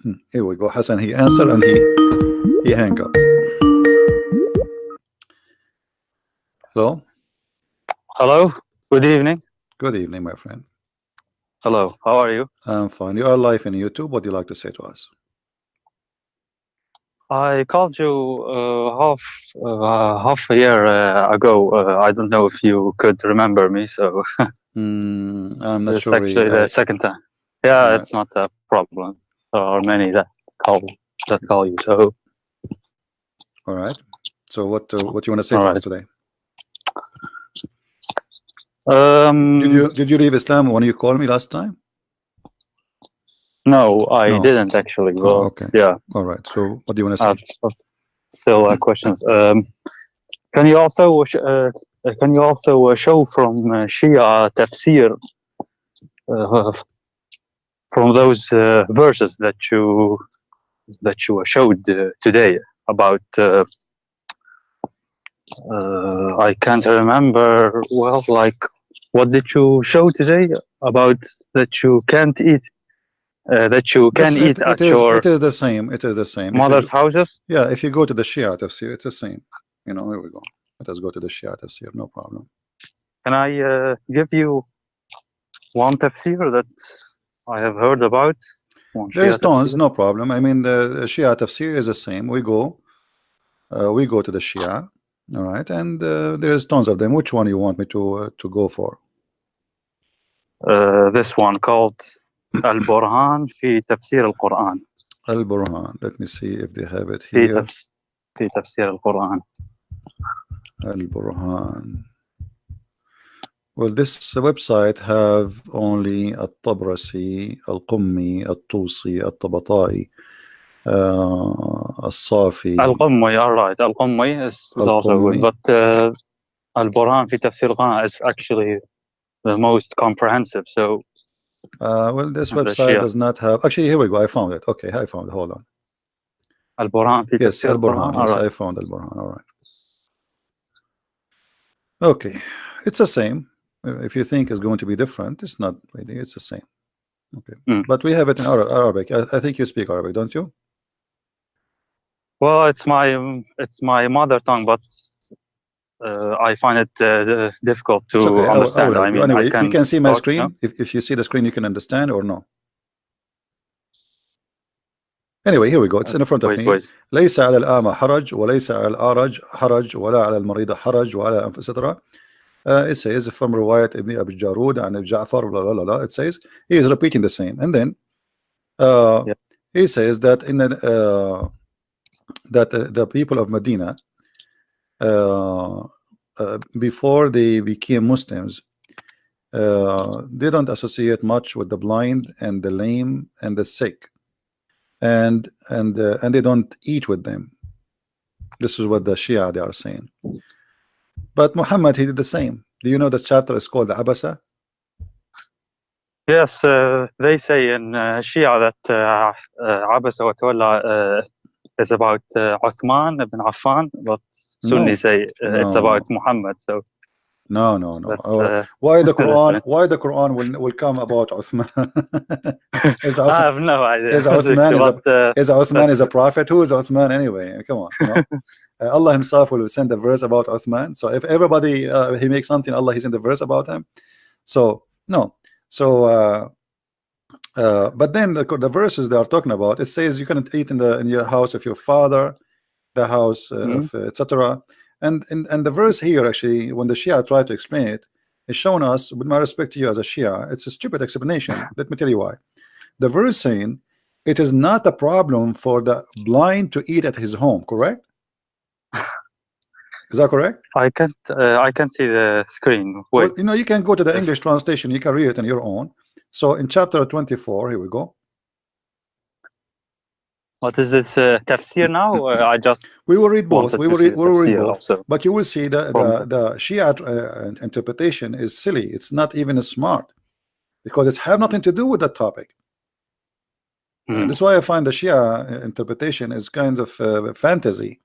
Here we go. Hassan, he answered and he hang up. Hello. Hello. Good evening. Good evening, my friend. Hello. How are you? I'm fine. You are live in YouTube. What do you like to say to us? I called you half a year ago. I don't know if you could remember me. So I'm not it's sure. actually the second time. Yeah, it's not a problem. There are many that call you. So all right. So what you want to say to us today? Did you leave Islam when you called me last time? No, I didn't actually. Well, okay. Yeah. All right. So what do you want to say? Still questions. Can you also show from Shia tafsir from those verses that you showed today about? I can't remember well. Like, what did you show today about that you can't eat? That you can eat at your it is the same. It is the same. mother's houses. Yeah, if you go to the Shia tafsir, it's the same. You know, here we go. Let us go to the Shia tafsir. No problem. Can I give you one tafsir that I have heard about? There's tons, no problem. I mean, the Shia tafsir is the same. We go to the Shia, all right, and there's tons of them. Which one you want me to go for? This one called Al-Burhan fi Tafsir al-Quran. Al-Burhan. Let me see if they have it here. Fi Tafsir al-Quran. Al-Burhan. Well, this website have only Al-Tabrasi, Al-Qummi, Al-Tusi, Al-Tabata'i, Al-Safi. Al-Qummi, all right. Al-Qummi is also good, but Al-Burhan fi Tafsir al-Quran is actually the most comprehensive. So, well, this website does not have. Actually, here we go. I found it. Okay, I found it. Hold on. Al-Burhan fi Yes, Tafsir Al-Burhan. Yes, right. I found Al-Burhan. All right. Okay, it's the same. If you think it's going to be different, it's not really. It's the same. Okay, but we have it in Arabic. I think you speak Arabic, don't you? Well, it's my mother tongue, but I find it difficult to understand. I mean, anyway, you can see my screen. No? If you see the screen, you can understand or no. Anyway, here we go. It's in front of me. ليس على الأعمى حرج وليس على الأعرج حرج ولا على المريض حرج ولا etc. It says from Riwayat Ibn Abi Jarud and Ja'far, blah, blah, blah, it says he is repeating the same, and then he says that in the people of Medina before they became Muslims, they don't associate much with the blind and the lame and the sick, and they don't eat with them. This is what the Shia they are saying. But Muhammad, he did the same. Do you know the chapter is called Abasa? Yes, they say in Shia that Abasa wa Tawalla is about Uthman ibn Affan, but Sunni say it's about Muhammad. So no. Why the Quran? Why the Quran will come about Uthman? I have no idea. Is Uthman is a prophet? Who is Uthman anyway? Come on. You know? Allah himself will send a verse about Uthman. So if everybody he makes something, Allah he's in the verse about him. So no. So but then the verses they are talking about, it says you cannot eat in your house of your father, the house of etc. And the verse here, actually, when the Shia try to explain it, is showing us, with my respect to you as a Shia, it's a stupid explanation. Let me tell you why. The verse saying it is not a problem for the blind to eat at his home, correct? Is that correct? I can't see the screen. Wait. Well, you know, you can go to the English translation, you can read it on your own. So in chapter 24, here we go. What is this tafsir now? I just we will read both. We will read both. Also. But you will see the Shia interpretation is silly. It's not even smart because it has nothing to do with that topic. That's why I find the Shia interpretation is kind of fantasy.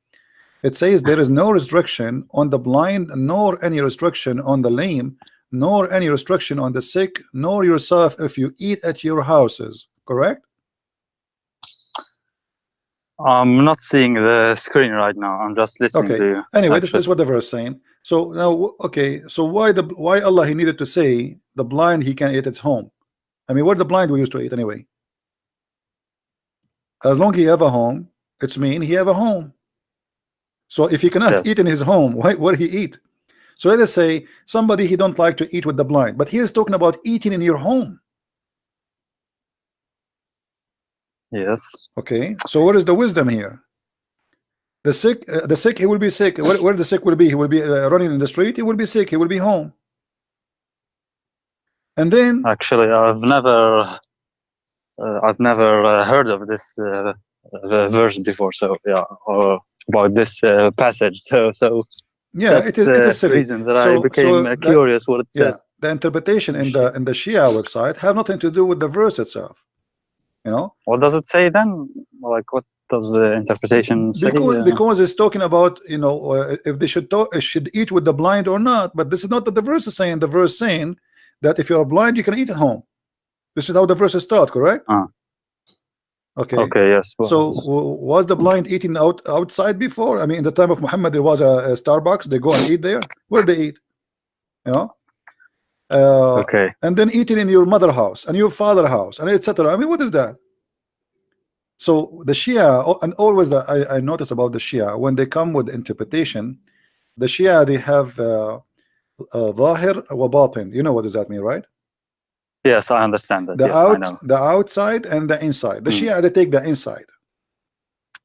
It says there is no restriction on the blind, nor any restriction on the lame, nor any restriction on the sick, nor yourself if you eat at your houses. Correct? I'm not seeing the screen right now. I'm just listening to you. Anyway, this is what the verse is saying. So now, so why Allah he needed to say the blind he can eat at home? I mean, what the blind we used to eat anyway? As long as he have a home, it's mean he have a home. So if he cannot eat in his home, where he eat? So let us say somebody he don't like to eat with the blind, but he is talking about eating in your home. Yes. Okay. So what is the wisdom here? The sick, he will be sick. Where the sick will be? He will be running in the street. He will be sick. He will be home. And then, actually, I've never heard of this verse before. So yeah, or about this passage. So yeah, it is silly. Reason that I became curious what it says. The interpretation in the Shia website have nothing to do with the verse itself. You know. What does it say then? Like what does the interpretation say? Because it's talking about, you know, if they should eat with the blind or not. But this is not what the verse is saying. The verse is saying that if you are blind, you can eat at home. This is how the verses start, correct? Okay. Okay. Yes. Well, so was the blind eating outside before? I mean, in the time of Muhammad, there was a Starbucks. They go and eat there. Where they eat? You know. Okay. And then eating in your mother house and your father house and etc. I mean, what is that? So the Shia, and always I notice about the Shia, when they come with interpretation, the Shia, they have Zahir wa Batin. You know what does that mean, right? Yes, I understand that. The outside and the inside. The Shia, they take the inside,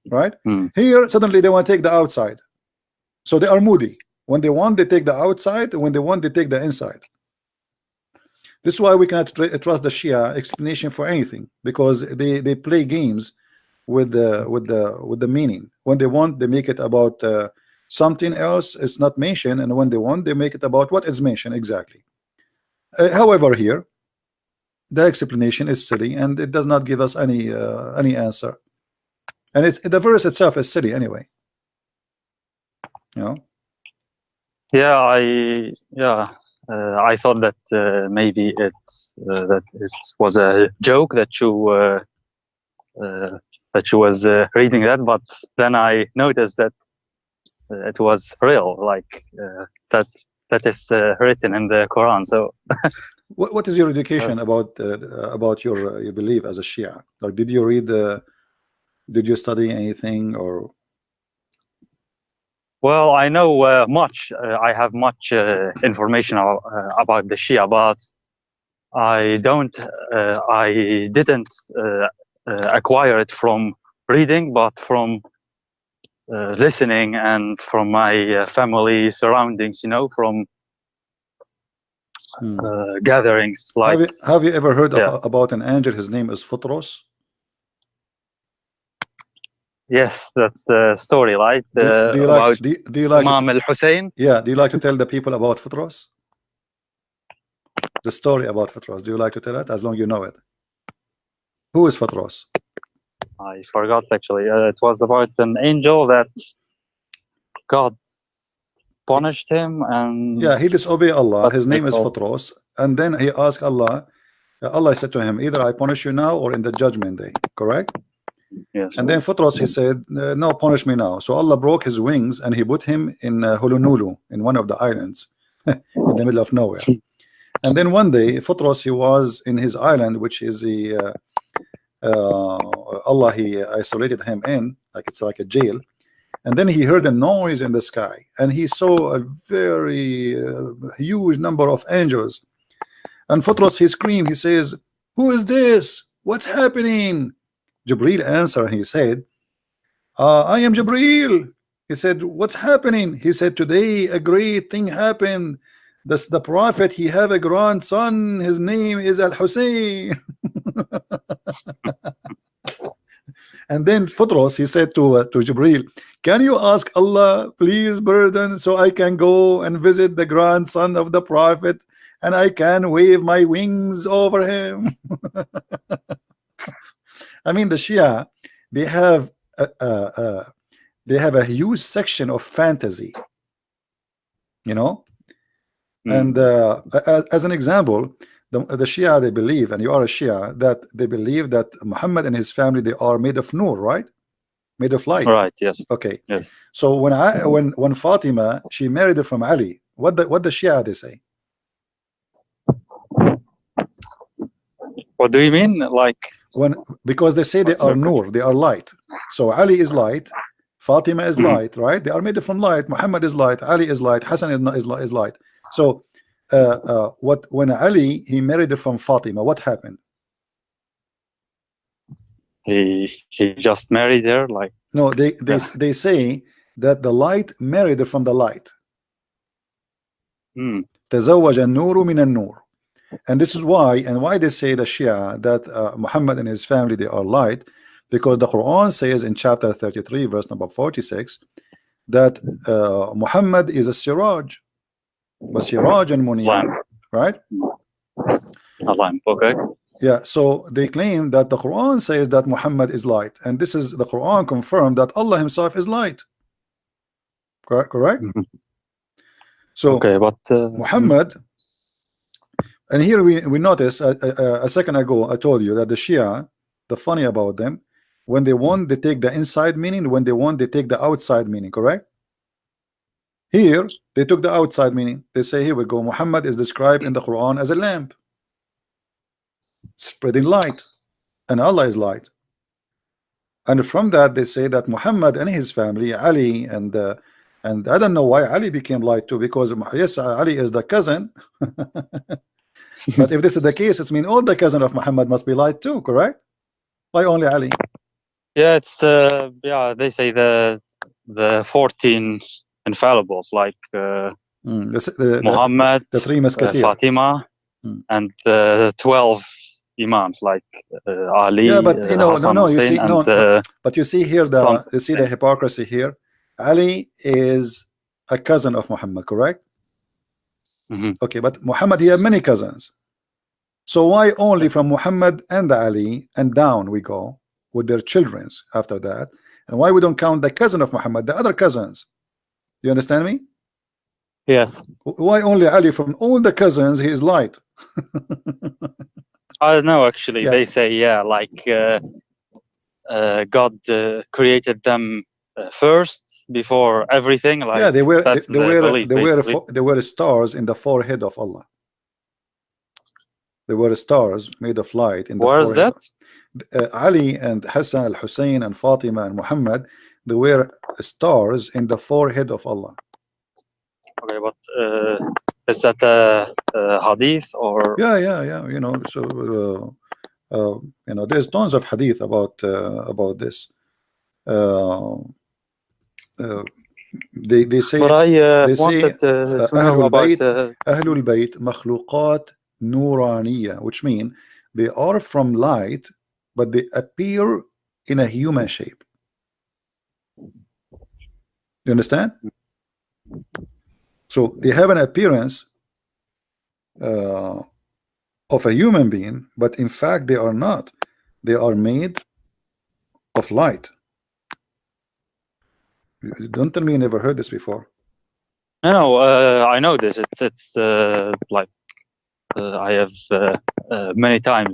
right? Here, suddenly they want to take the outside. So they are moody. When they want, they take the outside. When they want, they take the inside. This is why we cannot trust the Shia explanation for anything, because they play games with the meaning. When they want, they make it about something else. It's not mentioned, and when they want, they make it about what is mentioned exactly. However, here the explanation is silly, and it does not give us any answer. And it's the verse itself is silly anyway. You know. Yeah, I thought that maybe it's that it was a joke that you was reading that, but then I noticed that it was real, like that is written in the Quran. So, what is your education about your belief as a Shia? Like, did you read? Did you study anything or? Well, I know much. I have much information about the Shia, but I didn't acquire it from reading, but from listening and from my family surroundings. You know, from gatherings. Like, have you ever heard about an angel? His name is Futros. Yes, that's the story, right? Do you like Imam al-Hussein? Yeah. Do you like to tell the people about Futros? The story about Futros. Do you like to tell it? As long as you know it. Who is Futros? I forgot actually. It was about an angel that God punished him, and he disobeyed Allah. His name is Futros, and then he asked Allah. Allah said to him, either I punish you now or in the judgment day. Correct? Yes. And then Futros, he said, no, punish me now. So Allah broke his wings and he put him in Hulunulu, in one of the islands in the middle of nowhere. And then one day Futros, he was in his island, which is the Allah he isolated him in, like it's like a jail. And then he heard a noise in the sky, and he saw a very huge number of angels. And Futros, he screamed, he says, who is this? What's happening? Jibril answered, and he said, I am Jibril. He said, what's happening? He said, today a great thing happened. The prophet, he have a grandson. His name is Al-Hussein. And then Futros, he said to Jibril, can you ask Allah, please burden, so I can go and visit the grandson of the prophet, and I can wave my wings over him. I mean, the Shia, they have a huge section of fantasy, you know. And as an example, the Shia, they believe, and you are a Shia, that they believe that Muhammad and his family, they are made of nur, right? made of light. Right. Yes. Okay. Yes. So when Fatima, she married it from Ali, what the Shia they say? What do you mean? Like, because they say they are nur, they are light. So Ali is light, Fatima is light, right? They are made from light. Muhammad is light, Ali is light, Hassan is light. So when Ali he married it from Fatima, what happened? he just married her, like. No, they say that the light married it from the light. تزوج النور من النور. And this is why they say the Shia that Muhammad and his family they are light, because the Quran says in chapter 33 verse number 46 that Muhammad is a siraj, siraj and munir, right? A lamp, okay. Yeah, so they claim that the Quran says that Muhammad is light, and this is the Quran confirmed that Allah himself is light. Correct? So okay, but Muhammad, and here we notice a second ago I told you that the Shia, the funny about them, when they want they take the inside meaning, when they want they take the outside meaning, correct? Here they took the outside meaning. They say, here we go, Muhammad is described in the Quran as a lamp spreading light, and Allah is light. And from that they say that Muhammad and his family, Ali, and I don't know why Ali became light too, because yes, Ali is the cousin. But if this is the case, it means all the cousin of Muhammad must be light too, correct? Why only Ali? Yeah, it's yeah, they say the 14 infallibles, like Muhammad, the three musketeers, Fatima, and the 12 imams, like Ali. Yeah, but you know, Hassan, no, you see, and, no, but you see here you see the hypocrisy here. Ali is a cousin of Muhammad, correct? Okay, but Muhammad, he had many cousins. So why only from Muhammad and Ali and down we go with their childrens after that? And why we don't count the cousin of Muhammad, the other cousins? You understand me? Yes. Why only Ali? From all the cousins he is light. I don't know, actually. They say, yeah, like God created them first before everything. Like, yeah, they were stars in the forehead of Allah. They were stars made of light in the forehead. Where is that? Ali and Hassan al-Hussein and Fatima and Muhammad, they were stars in the forehead of Allah. Okay, but is that a hadith or? Yeah, you know, so you know, there's tons of hadith about this. They say, but I wanted to know about Ahlul Bayt makhluqat nuraniya, which mean they are from light, but they appear in a human shape. You understand? So they have an appearance of a human being, but in fact they are not. They are made of light. Don't tell me you never heard this before. No, I know this. It's like I have many times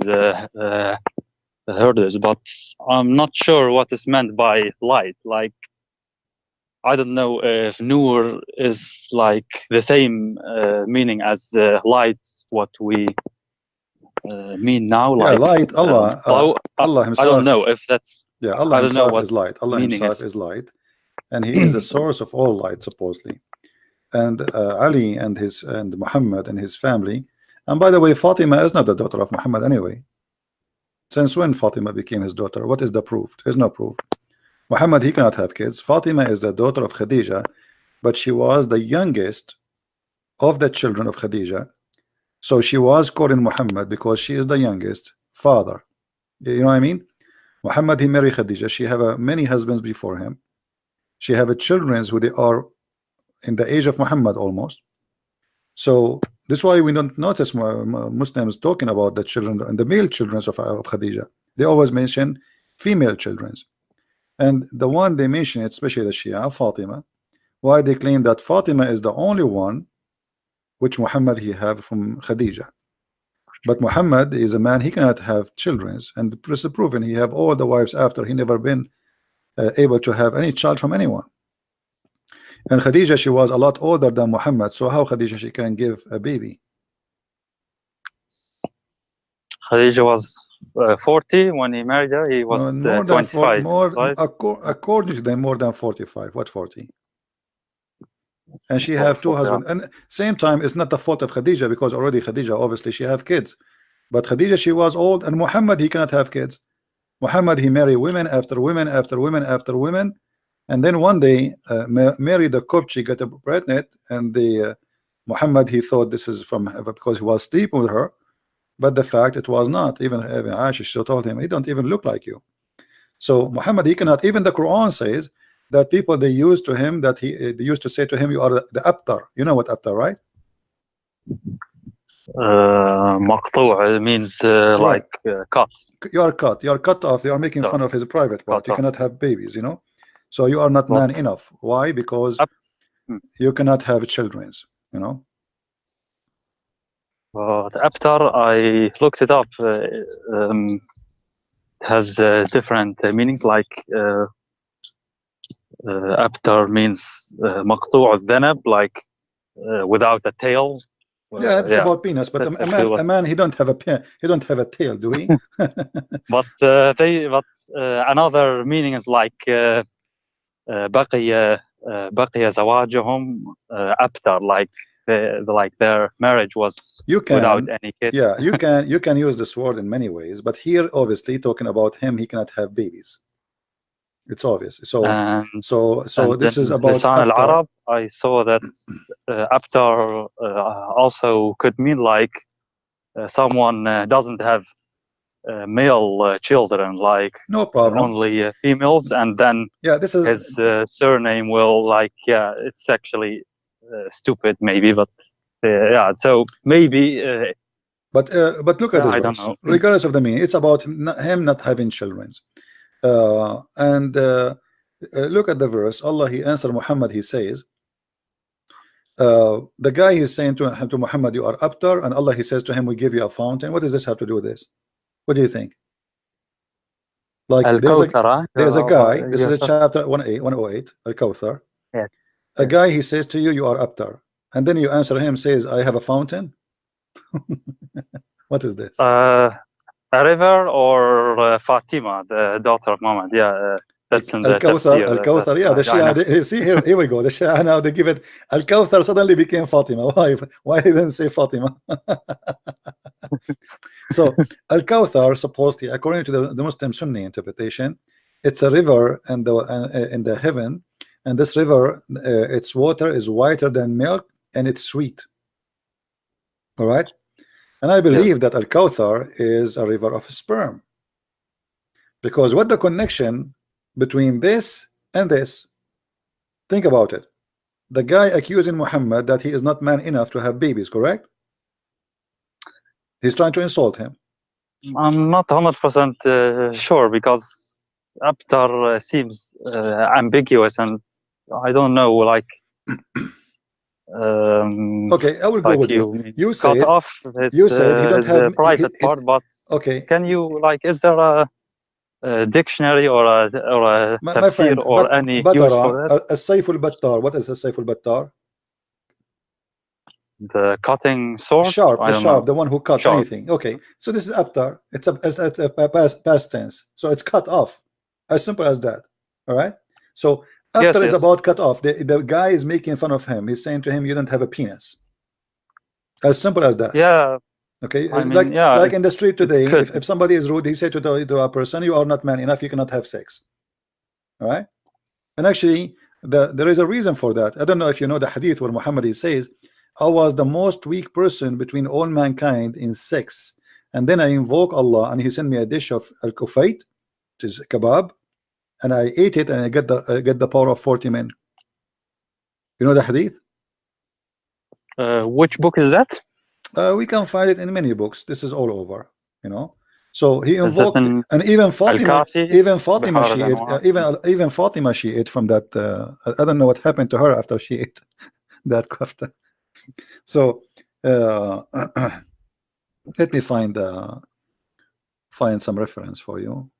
heard this, but I'm not sure what is meant by light. Like, I don't know if nur is like the same meaning as light, what we mean now. Yeah, like light. Allah himself. I don't know if that's. Yeah, Allah himself is light. Allah himself is light, and He is the source of all light, supposedly. And Ali and Muhammad and his family. And by the way, Fatima is not the daughter of Muhammad anyway. Since when Fatima became his daughter? What is the proof? There's no proof. Muhammad, he cannot have kids. Fatima is the daughter of Khadija, but she was the youngest of the children of Khadija. So she was called in Muhammad because she is the youngest father. You know what I mean? Muhammad, he married Khadija. She have many husbands before him. She have children who they are in the age of Muhammad almost. So this is why we don't notice Muslims talking about the children and the male children of Khadija. They always mention female children. And the one they mention, especially the Shia, Fatima, why they claim that Fatima is the only one which Muhammad he have from Khadija. But Muhammad is a man, he cannot have children, and this is proven. He have all the wives after. He never been able to have any child from anyone. And Khadija, she was a lot older than Muhammad, so how Khadija she can give a baby? Khadija was 40 when he married her. He was more than 25, right? According to them, more than 45. What 40? And she Oh, have two 40, husbands. And same time, it's not the fault of Khadija, because already Khadija, obviously she have kids. But Khadija, she was old, and Muhammad, he cannot have kids. Muhammad, he married women after women after women after women, and then one day Mary the Copt, she got pregnant, and the Muhammad, he thought this is from her because he was sleeping with her, but the fact it was not. Even Aisha, she told him, he don't even look like you. So Muhammad, he cannot. Even the Quran says that people, they used to him, that they used to say to him, you are the abtar. You know what abtar, right? Maqtu' means right. like cut. You are cut. You are cut off. They are making fun of his private part. You cannot have babies, you know. So you are not man enough. Why? Because you cannot have children, you know. The abtar, I looked it up. Has different meanings. Like abtar means maqtu' al-dhanab, like without a tail. Yeah, it's about penis, but a man, he don't have a tail, do he? But another meaning is like بقي زواجهم أبتر, like their marriage was without any kids. Yeah, you can use this word in many ways, but here obviously talking about him, he cannot have babies. It's obvious. So this is about Lisan al-Arab. I saw that Abtar also could mean like someone doesn't have male children, like no problem, only females, and then this is his surname will like it's actually stupid maybe, but so maybe but look at this verse. I don't know. Regardless of the meaning, it's about him not having children. And look at the verse. Allah, he answered Muhammad, he says the guy is saying to Muhammad, you are abtar, and Allah, he says to him, we give you a fountain. What does this have to do with this? What do you think? Like there's a guy, this is a chapter 108, Al-Kawthar. Yeah. A guy, he says to you, you are abtar, and then you answer him, says, I have a fountain. What is this? A river, or Fatima, the daughter of Muhammad. That's in the Al-Kawthar. Al-Kawthar, the Shia. See here we go. The Shia now, they give it. Al-Kawthar suddenly became Fatima. Why didn't say Fatima? So Al-Kawthar, supposedly, according to the Muslim Sunni interpretation, it's a river in the heaven, and this river, its water is whiter than milk, and it's sweet. All right, and I believe that Al-Kawthar is a river of sperm, because what the connection between this and this? Think about it. The guy accusing Muhammad that he is not man enough to have babies, correct? He's trying to insult him. I'm not 100% sure, because abtar seems ambiguous, and I don't know, like okay, I will go with you. You said cut off his, you said he don't have private part, but okay, can you, like, is there a dictionary or a tafsir or any use for that? السيف البتار. What is السيف البتار? The cutting sword? Sharp, the one who cut anything. Okay, so this is abtar. It's a past tense, so it's cut off. As simple as that. All right. So after is about cut off. The guy is making fun of him. He's saying to him, you don't have a penis. As simple as that. Yeah. Okay. Like in the street today, if somebody is rude, he said to a person, you are not man enough, you cannot have sex. All right. And actually, there is a reason for that. I don't know if you know the hadith where Muhammad says, I was the most weak person between all mankind in sex, and then I invoke Allah, and He sent me a dish of al-kufayt, which is kebab, and I ate it, and I get the power of 40 men. You know the hadith? Which book is that? We can find it in many books. This is all over, you know. So he invoked, and even Fatima, she ate, even Fatima, she ate from that. I don't know what happened to her after she ate that kafta. So let me find some reference for you.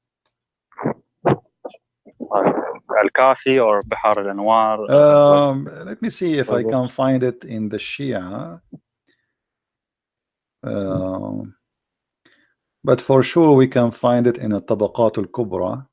Al-Kafi or Bihar al-Anwar? Let me see if I can find it in the Shia. But for sure we can find it in a Tabaqat al-Kubra.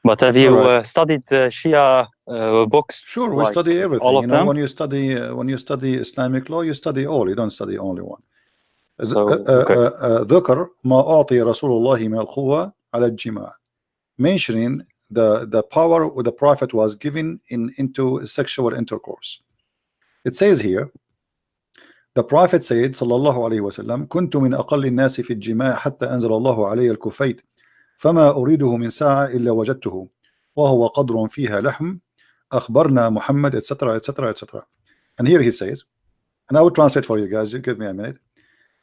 But have you studied the Shia books? Sure, we study everything. All of them? When you study Islamic law, you study all. You don't study only one. ذكر ما أعطي رسول الله من القوة على الجماع, mentioning the power the Prophet was given into sexual intercourse. It says here, the Prophet said صلى الله عليه وسلم كنت من أقل الناس في الجماع حتى أنزل الله علي الكفيت فما أريده من ساعة إلا وجدته وهو قدر فيها لحم أخبرنا محمد etc etc etc. And here he says, and I will translate for you guys, you give me a minute.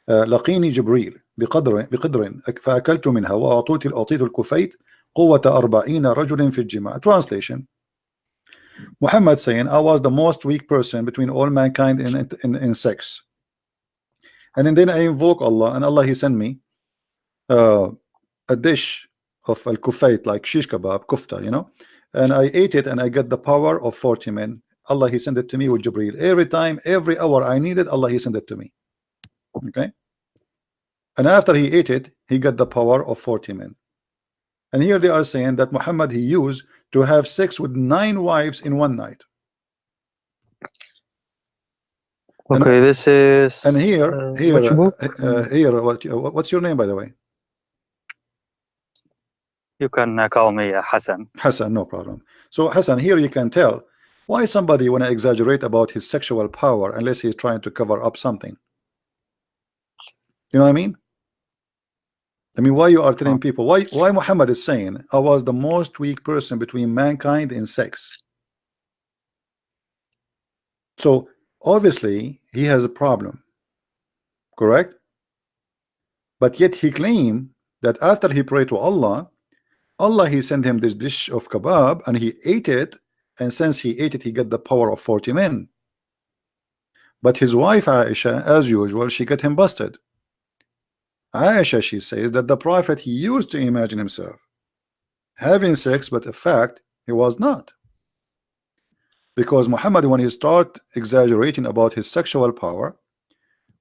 لقيني جبريل بقدر فأكلت منها وأعطيت الكفيت قوة 40 رجل في الجماع. Translation: Muhammad saying, I was the most weak person between all mankind in sex, and then I invoke Allah, and Allah he sent me a dish of al-kufayt, like shish kebab, kufta, and I ate it and I got the power of 40 men. Allah he sent it to me with Jibreel. Every time, every hour I needed, Allah he sent it to me. Okay, and after he ate it, he got the power of 40 men. And here they are saying that Muhammad he used to have sex with 9 wives in one night. Okay, this is. And here, which book? Here, what's your name, by the way? You can call me Hassan. Hassan, no problem. So Hassan, here you can tell why somebody want to exaggerate about his sexual power unless he's trying to cover up something. You know what I mean? Why you are telling people, why Muhammad is saying, I was the most weak person between mankind in sex. So obviously he has a problem, correct? But yet he claimed that after he prayed to Allah, he sent him this dish of kebab and he ate it, and since he ate it, he got the power of 40 men. But his wife Aisha, as usual, she got him busted. Aisha, she says that the Prophet he used to imagine himself having sex, but in fact he was not, because Muhammad, when he start exaggerating about his sexual power,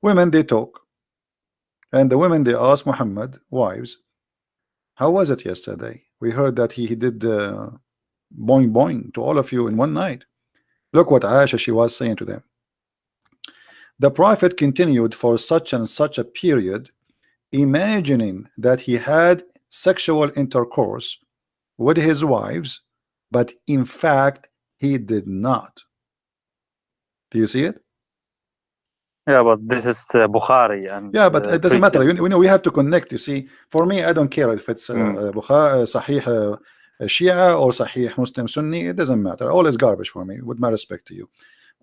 women they talk, and the women they ask Muhammad, wives, how was it yesterday? We heard that he did boing boing to all of you in one night. Look what Aisha she was saying to them. The Prophet continued for such and such a period, imagining that he had sexual intercourse with his wives, but in fact he did not. Do you see it? Yeah, but this is Bukhari, and yeah, but it doesn't matter. We have to connect. You see, for me, I don't care if it's Bukhari, Sahih Shia or Sahih Muslim Sunni. It doesn't matter. All is garbage for me, with my respect to you.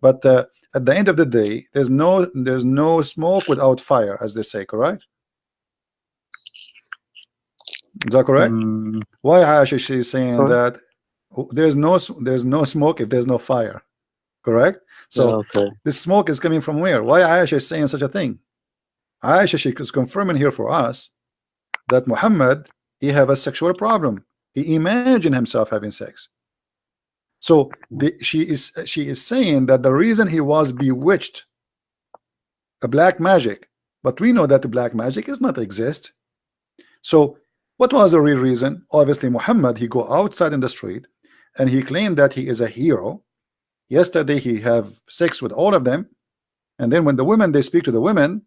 But at the end of the day, there's no smoke without fire, as they say. Correct? Is that correct? Why Aisha she's saying that there's no smoke if there's no fire? Correct? So the smoke is coming from where? Why Aisha is saying such a thing? Aisha she is confirming here for us that Muhammad he have a sexual problem. He imagined himself having sex. So she is saying that the reason he was bewitched, a black magic, but we know that the black magic does not exist. So what was the real reason? Obviously Muhammad he go outside in the street and he claimed that he is a hero. Yesterday he have sex with all of them, and then when the women they speak to the women,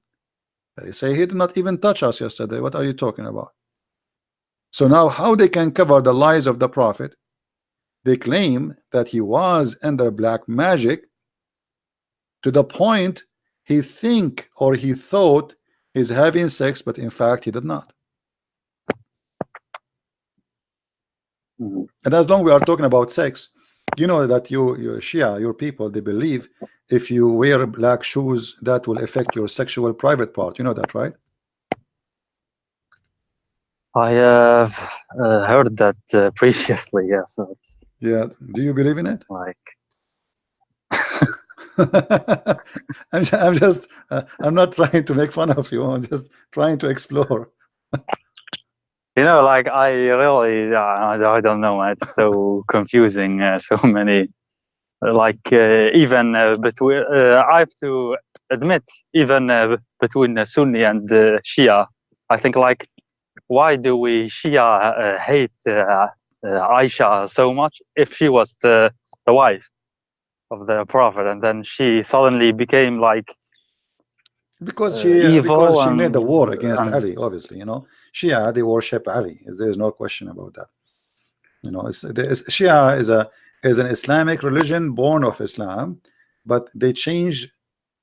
they say he did not even touch us yesterday. What are you talking about? So now how they can cover the lies of the Prophet? They claim that he was under black magic to the point he think or he thought he's having sex, but in fact he did not. And as long we are talking about sex, you know that you Shia, your people, they believe if you wear black shoes that will affect your sexual private part. You know that, right? I have heard that previously. Yeah, so it's Yeah. Do you believe in it? like I'm not trying to make fun of you. I'm just trying to explore. like I really I don't know. It's so confusing. So many even between I have to admit even between Sunni and Shia. I think like why do we Shia hate Aisha so much if she was the wife of the Prophet and then she suddenly became like Because evil she made the war against and Ali, obviously, Shia, they worship Ali. There's no question about that. Shia is an Islamic religion born of Islam, but they change.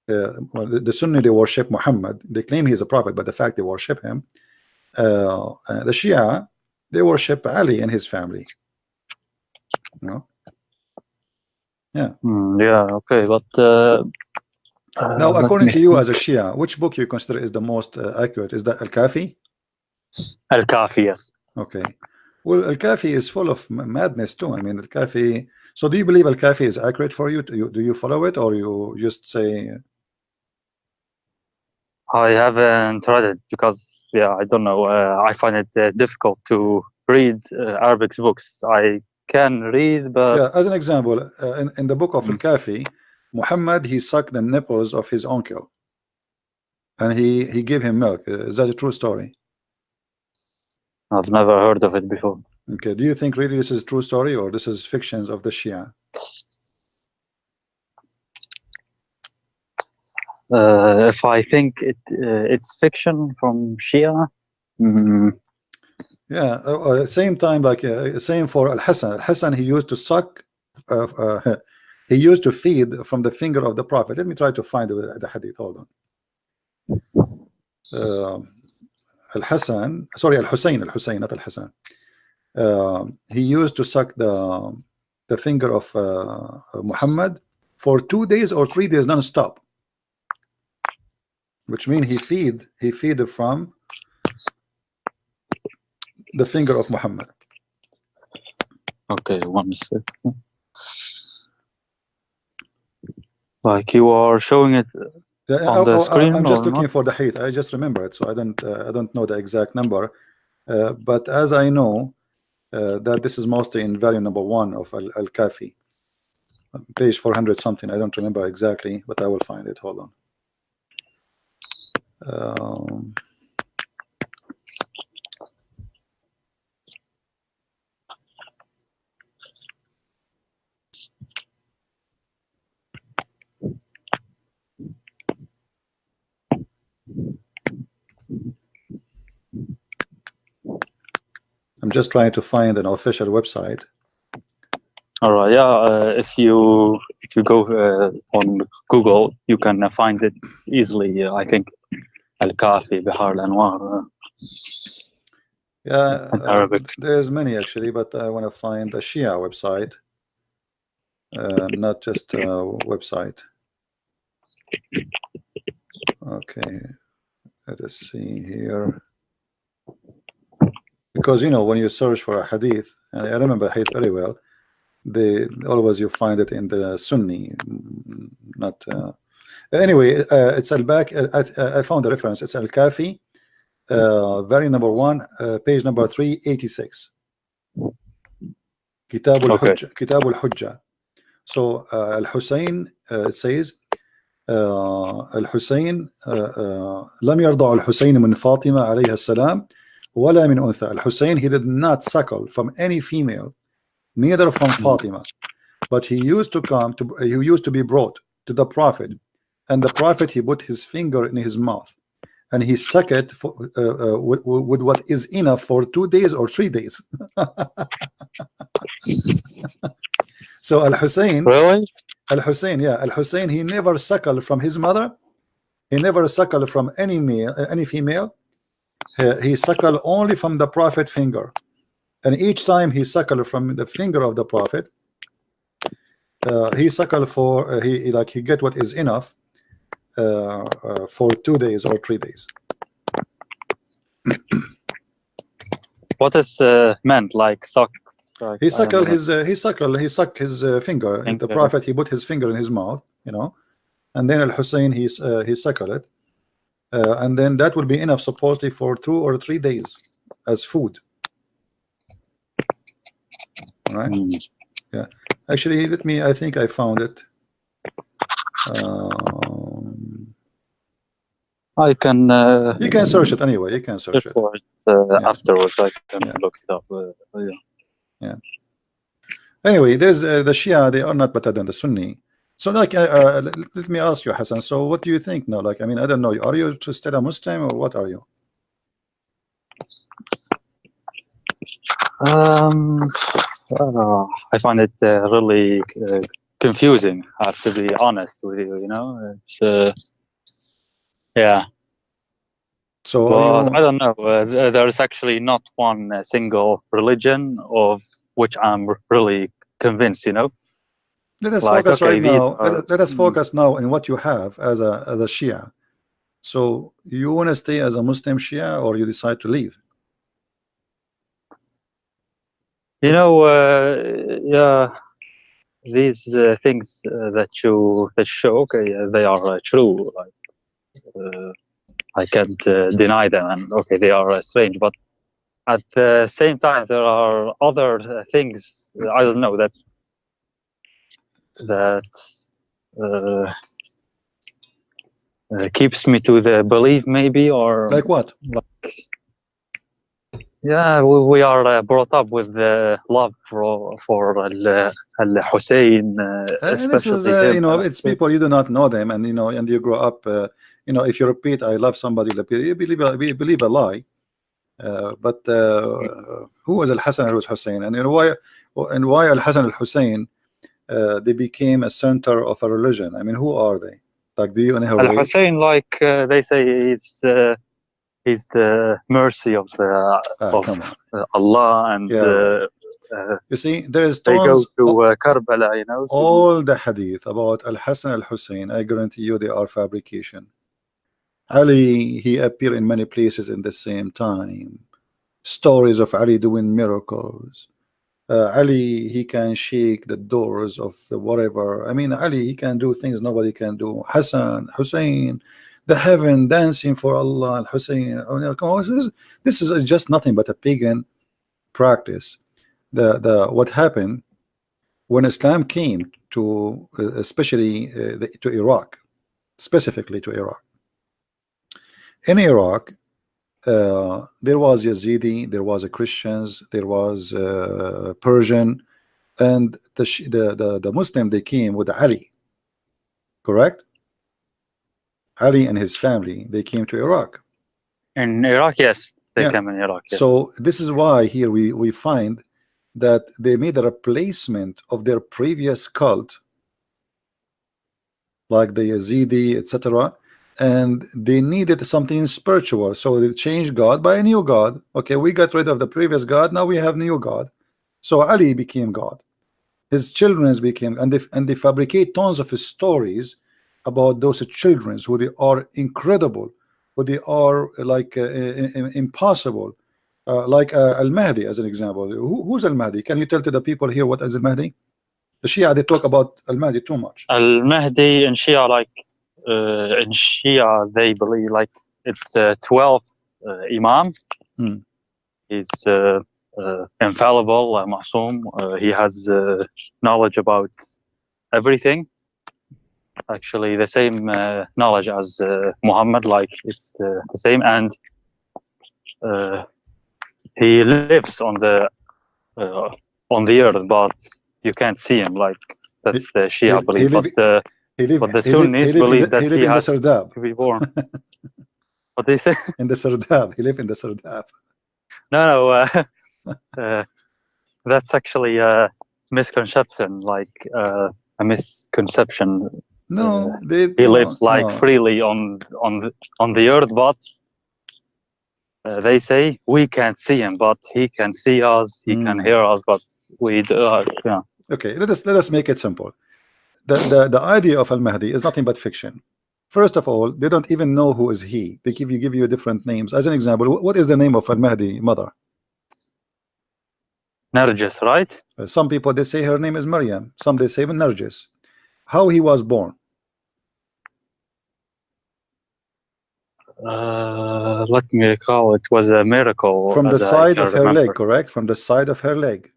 Well, the Sunni, they worship Muhammad. They claim he's a prophet, but the fact they worship him. The Shia, they worship Ali and his family. Yeah. yeah, okay, but Now, let according me to you think. as a Shia, which book you consider is the most accurate? Is that Al-Kafi? Al-Kafi, yes. Okay. Well, Al-Kafi is full of madness too. I mean, Al-Kafi. So, do you believe Al-Kafi is accurate for you? Do you follow it, or you just say? I haven't read it because, yeah, I don't know. I find it difficult to read Arabic books. I can read, but Yeah. As an example, in the book of Mm. Al-Kafi, Muhammad, he sucked the nipples of his uncle, and he gave him milk. Is that a true story? I've never heard of it before. Okay. Do you think really this is a true story, or this is fictions of the Shia? If I think it's fiction from Shia, mm, Yeah. Same time, like same for Al-Hasan. Al-Hasan, he used to suck. He used to feed from the finger of the Prophet. Let me try to find the hadith. Hold on. Al-Hasan, sorry, Al-Hussein, not Al-Hasan. He used to suck the finger of Muhammad for 2 days or 3 days non-stop, which means he feed from the finger of Muhammad. okay, 1 second. Like you are showing it on the screen, I'm just or looking not? for the height. I just remember it, so I don't know the exact number. But as I know that this is mostly in value number 1 of Al-Kafi, page 400 something. I don't remember exactly, but I will find it. Hold on. I'm just trying to find an official website. All right, yeah. If you go on Google, you can find it easily. I think Al-Kafi, Bihar al-Anwar. Yeah, in Arabic. there's many actually, but I want to find a Shia website, not just a website. Okay, let us see here. Because when you search for a hadith, and I remember hadith very well, they always you find it in the Sunni, not anyway. It's al-Bak. I found the reference. It's Al-Kafi, very number 1, page number 386. Kitab al-Hujja. Kitab al-Hujja. So Al-Hussein, it says الحسين لم يرضع الحسين من فاطمة عليها السلام ولا من أنثى. Al-Hussein, he did not suckle from any female, neither from Fatima, but he used to be brought to the Prophet, and the Prophet, he put his finger in his mouth and he sucked it with what is enough for 2 days or 3 days. So Al-Hussein, Really? Al-Hussein, yeah, Al-Hussein, he never suckled from his mother. He never suckled from any male, any female. He suckled only from the Prophet finger, and each time he suckled from the finger of the Prophet, he suckled for he get what is enough for 2 days or 3 days. What is meant like suck? Like, He sucked his finger. The Prophet, he put his finger in his mouth, you know, and then Al Hussein he suckled it, and then that will be enough supposedly for 2 or 3 days as food. All right. Yeah. Actually, let me. I think I found it. I can. You can search it anyway. You can search it for it afterwards. I can look it up. Yeah. Anyway, there's the Shia. They are not better than the Sunni. So, like, let me ask you, Hassan. So, what do you think now? Like, I mean, I don't know. Are you still a Muslim or what are you? I find it really confusing. I have to be honest with you. You know, it's yeah. So I don't know. There's actually not one single religion of which I'm really convinced. You know. Let us focus right now. Let us focus now on what you have as a Shia. So you want to stay as a Muslim Shia, or you decide to leave? You know, yeah, these things that you show, okay, they are true. Like, I can't deny them, and okay, they are strange. But at the same time, there are other things. I don't know that keeps me to the belief, maybe, or like what? Like, yeah, we are brought up with love for Al Hussein. This is, you know, it's people you do not know them, and you know, and you grow up. You know, if you repeat, "I love somebody," you believe a lie. But who was Al Hassan al Hussein, and you know why Al Hassan al Hussein they became a center of a religion? I mean, who are they? Like, do you know Al Hussein, like they say, he's the mercy of Allah, and you see, there is tons. They go to Karbala, you know. All the hadith about Al Hassan al Hussein, I guarantee you, they are fabrication. Ali, he appeared in many places in the same time. Stories of Ali doing miracles. Ali, he can shake the doors of the whatever. I mean, Ali, he can do things nobody can do. Hassan, Hussein, the heaven dancing for Allah, Al Hussein. This is just nothing but a pagan practice. What happened when Islam came to, especially to Iraq, specifically to Iraq. In Iraq, there was Yazidi, there was a Christians, there was Persian, and the Muslim, they came with Ali, correct? Ali and his family, they came to Iraq. In Iraq, yes, they came in Iraq. Yes. So this is why here we find that they made a replacement of their previous cult, like the Yazidi, etc., and they needed something spiritual, so they changed God by a new God. Okay, we got rid of the previous God, now we have new God. So Ali became God, his children became, and they fabricate tons of stories about those children, who they are incredible, who they are like impossible, like Al-Mahdi as an example. Who's Al-Mahdi? Can you tell to the people here what is Al-Mahdi? The Shia, they talk about Al-Mahdi too much. Al-Mahdi in Shia, like in Shia, they believe like it's the 12th Imam. He's infallible, Ma'soom. He has knowledge about everything. Actually, the same knowledge as Muhammad, like it's the same, and he lives on the earth, but you can't see him. Like that's the Shia belief. But the Sunnis believe that he has to be born. What they say? In the Sardab. He lived in the Sardab. No, that's actually a misconception, like a misconception. No, he lives freely on the earth, but they say we can't see him, but he can see us. He can hear us, but we yeah. Okay, let us make it simple. The idea of Al-Mahdi is nothing but fiction. First of all, they don't even know who is he. They give you different names. As an example, what is the name of Al-Mahdi mother? Nargis, right? Some people, they say her name is Maryam. Some they say Nargis. How he was born? Let me recall. It was a miracle. From the as I side can of her remember. leg, correct? From the side of her leg.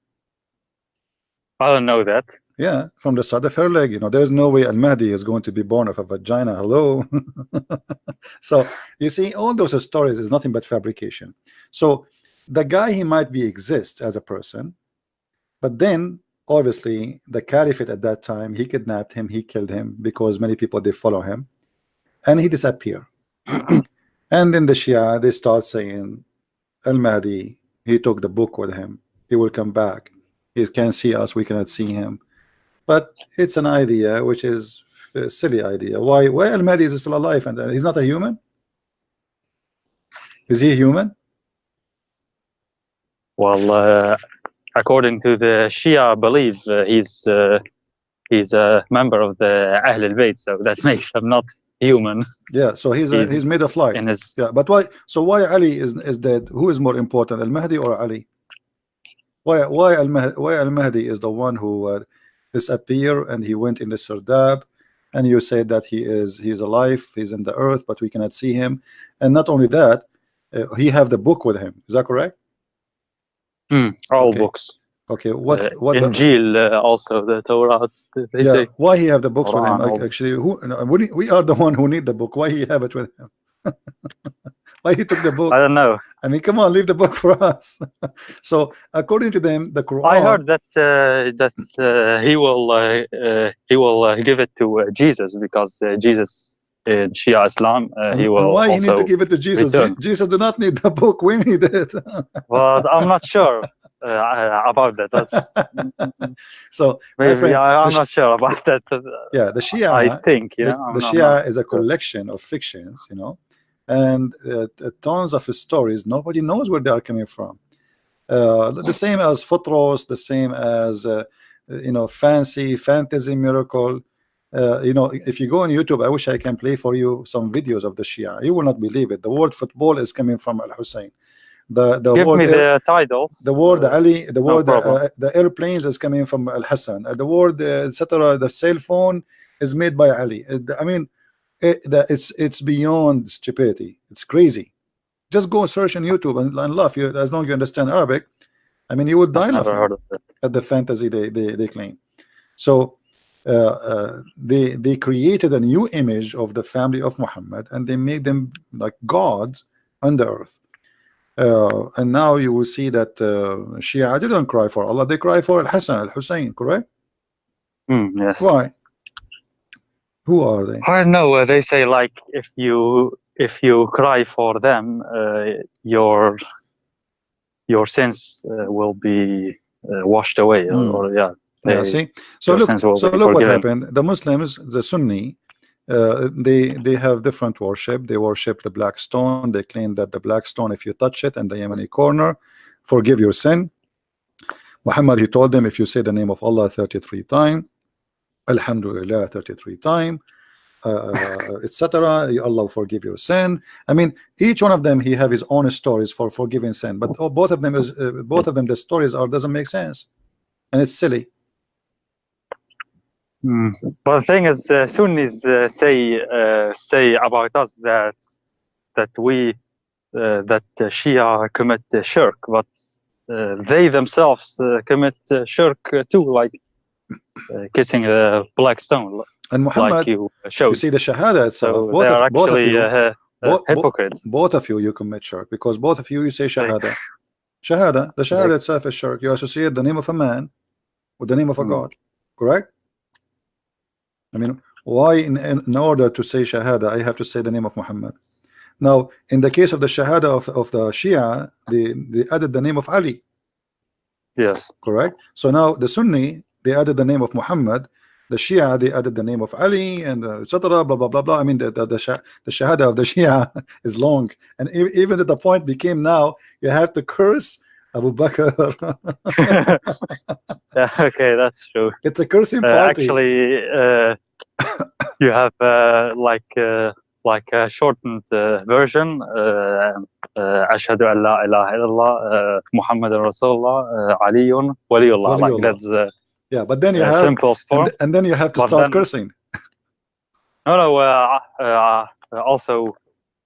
I don't know that. Yeah, from the side of her leg. You know, there's no way Al-Mahdi is going to be born of a vagina. Hello. So you see, all those stories is nothing but fabrication. So the guy, he might be exist as a person, but then obviously the caliphate at that time, he kidnapped him, he killed him, because many people, they follow him, and he disappeared. And then the Shia, they start saying Al-Mahdi, he took the book with him, he will come back, he can see us, we cannot see him. But it's an idea which is a silly idea. Why Al-Mahdi is still alive and he's not a human? Is he human? Well, according to the Shia belief, he's a member of the Ahl al-Bayt, so that makes him not human. Yeah, so he's made of light. In his... Yeah, but why? So why Ali is dead? Who is more important, Al-Mahdi or Ali? Why Al-Mahdi is the one who disappeared and he went in the Sardab, and you said that he's alive, he's in the earth, but we cannot see him. And not only that, he have the book with him. Is that correct? All okay. Books. Okay, what Injil, also the Torah. They say. Why he have the books Quran, with him? Actually, we are the one who need the book. Why he have it with him? Why he took the book? I don't know. I mean, come on, leave the book for us. So according to them, the Quran. I heard that he will give it to Jesus, because Jesus in Shia Islam he will. And why also he need to give it to Jesus? return. Jesus do not need the book. We need it. But I'm not sure about that. That's so maybe friend, I'm not sure about that. Yeah, the Shia. I think the Shia is a collection of fictions, you know, and tons of stories. Nobody knows where they are coming from. The same as Futros, the same as fantasy miracle. If you go on YouTube, I wish I can play for you some videos of the Shia. You will not believe it. The word football is coming from Al-Hussein. Give word me the titles. The word Ali, the word no the airplanes is coming from Al-Hassan. The word etc. The cell phone is made by Ali. I mean, it's beyond stupidity. It's crazy. Just go search on YouTube and laugh. As long as you understand Arabic, I mean, you would die laughing at the fantasy they claim. So they created a new image of the family of Muhammad, and they made them like gods on the earth. And now you will see that Shia didn't cry for Allah, they cry for Al-Hassan, Al-Hussein, correct? Yes. Why? Who are they? I don't know. They say, like, if you cry for them, your sins will be washed away, See, so look what happened. The Muslims, the Sunni, they have different worship. They worship the black stone. They claim that the black stone, if you touch it in the Yemeni corner, forgive your sin. Muhammad, he told them, if you say the name of Allah 33 times, Alhamdulillah 33 times, etc., Allah will forgive your sin. I mean, each one of them, he have his own stories for forgiving sin, but both of them the stories doesn't make sense, and it's silly. But the thing is, Sunnis say about us that Shia commit shirk, but they themselves commit shirk too, like kissing the black stone. And Muhammad, like you showed. You see the Shahada itself. So both of you, hypocrites. Both of you commit shirk, because both of you say Shahada. The Shahada itself is shirk. You associate the name of a man with the name of a God, correct? I mean, why in order to say Shahada, I have to say the name of Muhammad? Now, in the case of the Shahada of the Shia, they added the name of Ali. Yes. Correct? So now the Sunni, they added the name of Muhammad. The Shia, they added the name of Ali, and etc. Blah blah blah blah. I mean, the Shahada of the Shia is long, and even at the point became now you have to curse Abu Bakr. Yeah, okay, that's true. It's a cursing party. Actually, you have like a shortened version. أشهد أن لا إله إلا الله, محمد Rasulullah, علي ولي الله. Like that's yeah, but then you have simplest form. And then you have to But start then- cursing. No, also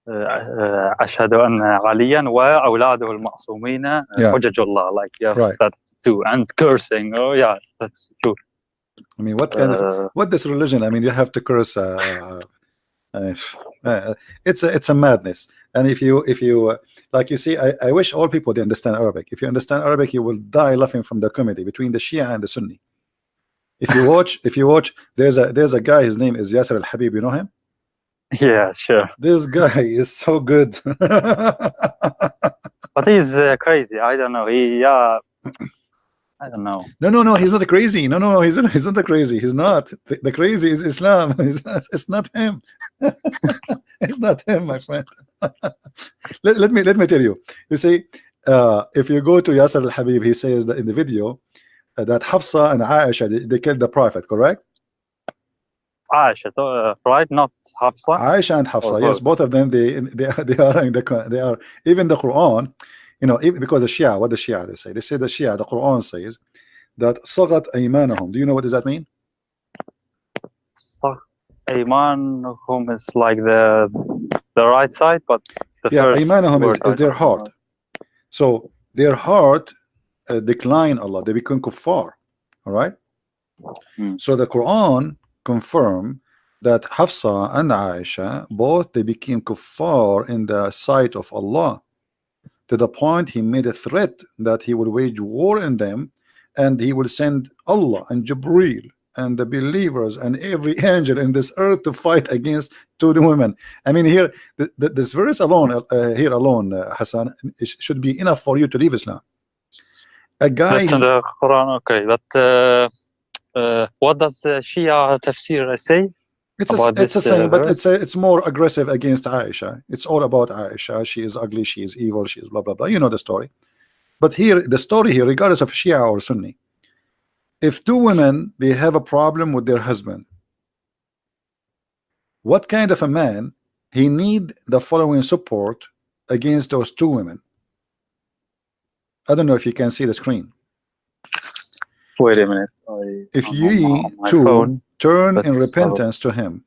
أشهد أن عليا وأولاده المعصومين حجج الله. Like you have that too, and cursing. Oh yeah, that's true. I mean, what kind of what this religion? I mean, you have to curse. It's a madness. And if you like, you see, I wish all people they understand Arabic. If you understand Arabic, you will die laughing from the comedy between the Shia and the Sunni. If you watch, there's a guy. His name is Yasser Al Habib. You know him? Yeah, sure. This guy is so good. But he's crazy. I don't know. I don't know. No, he's not crazy. No, he's not crazy. He's not. The crazy is Islam. It's not him. It's not him, my friend. let me tell you. You see, if you go to Yasser Al Habib, he says that in the video that Hafsa and Aisha they killed the Prophet, correct? Aisha, right? Not Hafsa. Aisha and Hafsa, yes, both of them. They are even the Quran. You know, even because the Shia, what the Shia they say the Shia, the Quran says that sagat aymanahum. Do you know what does that mean? Aymanahum is like the right side, but the first aymanahum is their heart. So their heart decline Allah, they become kuffar. All right. So the Quran confirm that Hafsa and Aisha both they became kuffar in the sight of Allah, to the point he made a threat that he will wage war in them, and he will send Allah and Jibreel and the believers and every angel in this earth to fight against two women. I mean, here this verse alone, Hassan, should be enough for you to leave Islam. A guy in the Quran, okay, but what does Shia tafsir say? It's a saying, but it's more aggressive against Aisha. It's all about Aisha. She is ugly, she is evil, she is blah blah blah. You know the story. But here, the story here, regardless of Shia or Sunni, if two women they have a problem with their husband, what kind of a man he need the following support against those two women? I don't know if you can see the screen. Wait a minute. If ye two turn in repentance to him,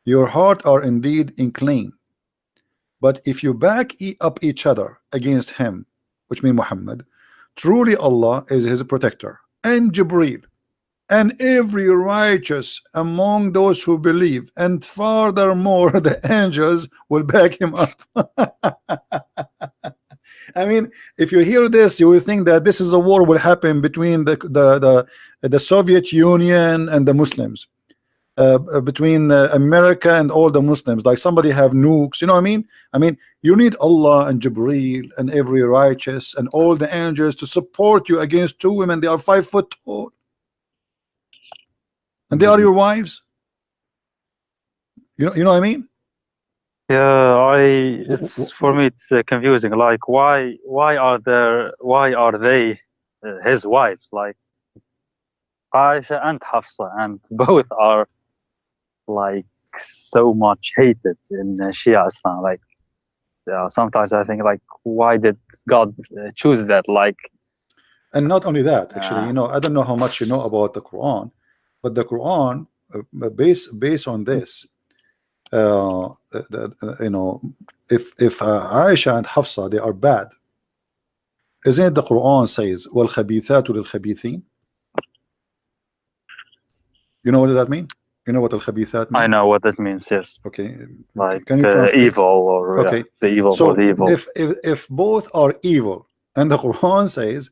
your heart are indeed inclined. But if you back up each other against him, which means Muhammad, truly Allah is his protector, and Jibreel, and every righteous among those who believe, and furthermore the angels will back him up. I mean, if you hear this, you will think that this is a war will happen between the Soviet Union and the Muslims, between America and all the Muslims. Like somebody have nukes, you know what I mean? I mean, you need Allah and Jibreel and every righteous and all the angels to support you against two women. They are 5 foot tall, and they are your wives. You know what I mean? Yeah, it's for me it's confusing. Like why are they his wives? Like Aisha and Hafsa, and both are like so much hated in Shia Islam. Like sometimes I think like why did God choose that? Like, and not only that, actually, you know, I don't know how much you know about the Quran, but the Quran based on this. You know, if Aisha and Hafsa they are bad, isn't it the Quran says wal khabithatu lil khabithin? You know what that mean? You know what al khabithat mean? I know what that means, yes. Okay, like can you translate? Evil or okay, the evil so for the evil. If both are evil, and the Quran says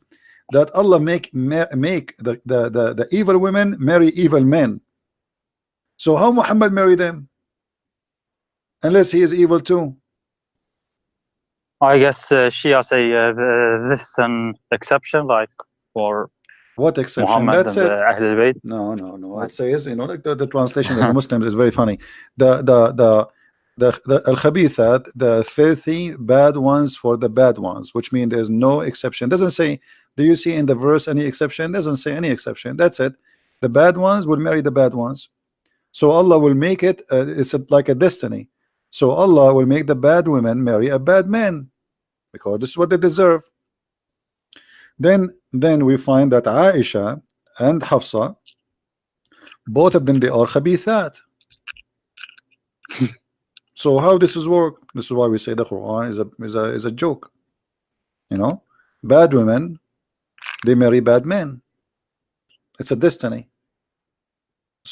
that Allah make the evil women marry evil men, so how Muhammad marry them? Unless he is evil too. I guess Shia say this is an exception, like for what exception? Muhammad That's and it. Ahl al-Bayt. No. It says, you know, like the translation of the Muslims is very funny. The al-khabithat, the filthy bad ones for the bad ones, which means there's no exception. Doesn't say. Do you see in the verse any exception? Doesn't say any exception. That's it. The bad ones will marry the bad ones. So Allah will make it. It's like a destiny. So Allah will make the bad women marry a bad man. because this is what they deserve. Then we find that Aisha and Hafsa, both of them, they are khabithat. So how this is work? This is why we say the Quran is a joke. You know, bad women, they marry bad men. It's a destiny.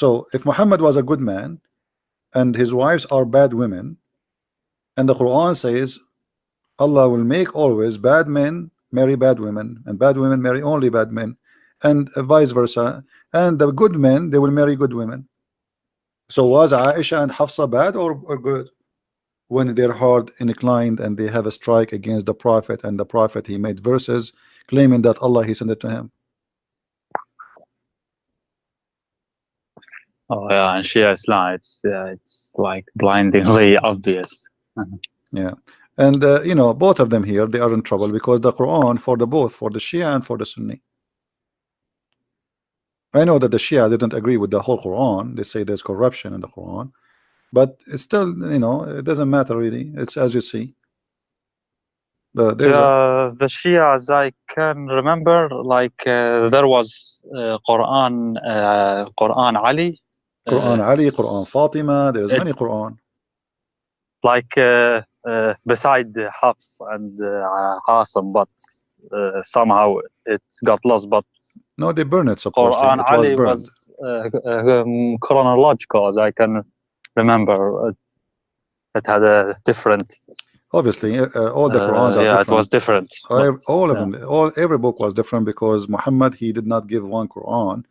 So if Muhammad was a good man and his wives are bad women, and the Quran says Allah will make always bad men marry bad women, and bad women marry only bad men, and vice versa, and the good men, they will marry good women. So was Aisha and Hafsa bad or good? When their heart inclined and they have a strike against the Prophet, and the Prophet, he made verses claiming that Allah, he sent it to him. Oh yeah, and Shia Islam, it's like blindingly obvious. Yeah, and you know, both of them here, they are in trouble because the Quran for the both, for the Shia and for the Sunni. I know that the Shia didn't agree with the whole Quran. They say there's corruption in the Quran, but it's still, you know, it doesn't matter really. It's as you see. The Shia, as I can remember, like there was Quran Ali, Quran Ali, Quran Fatima. There's many Quran. Like beside Hafs and Qasim, but somehow it got lost. But no, they burned it supposedly. Quran it Ali was chronological, as I can remember. It had a different. Obviously, all the Qurans are yeah, different. It was different. All of them, every book was different because Muhammad, he did not give one Quran.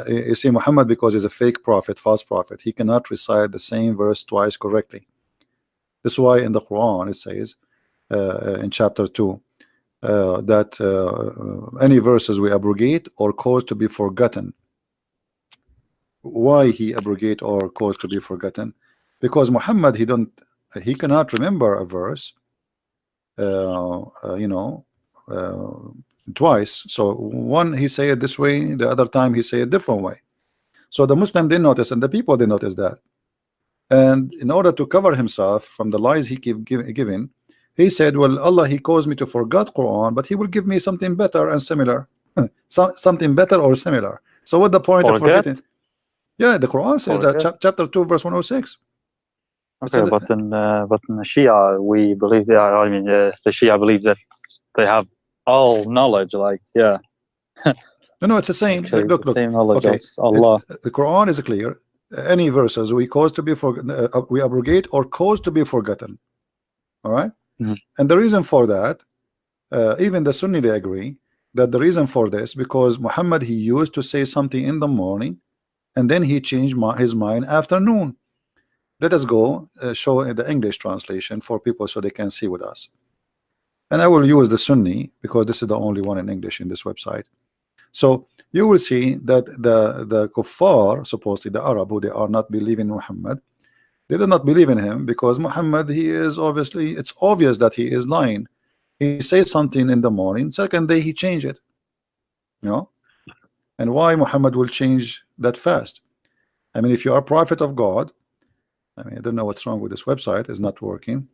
You see, Muhammad, because he's a fake prophet, false prophet, he cannot recite the same verse twice correctly. This is why in the Quran it says in chapter 2 that any verses we abrogate or cause to be forgotten. Why he abrogate or cause to be forgotten? Because Muhammad, he cannot remember a verse you know, twice. So one he say it this way, the other time he say it different way. So the Muslim didn't notice, and the people didn't notice that. And in order to cover himself from the lies he keep giving, he said, well, Allah, he caused me to forget Quran, but he will give me something better and similar. Something better or similar. So what the point of forgetting? Yeah, the Quran says that chapter 2 verse 106. Okay, but in the Shia, we believe that. I mean, the Shia believe that they have all knowledge. Like, yeah. No, it's the same. Actually, look, the same knowledge okay. as Allah. The Quran is clear. Any verses we cause to be we abrogate or cause to be forgotten. All right. And the reason for that, even the Sunni, they agree that the reason for this, because Muhammad, he used to say something in the morning, and then he changed his mind afternoon. Let us go show the English translation for people so they can see with us. And I will use the Sunni because this is the only one in English in this website. So you will see that the kuffar, supposedly the Arab, who they are not believing Muhammad, they do not believe in him because Muhammad, he is obviously, it's obvious that he is lying. He says something in the morning, second day he changed it. You know, and why Muhammad will change that fast? I mean, if you are a prophet of God, I mean, I don't know what's wrong with this website, it's not working.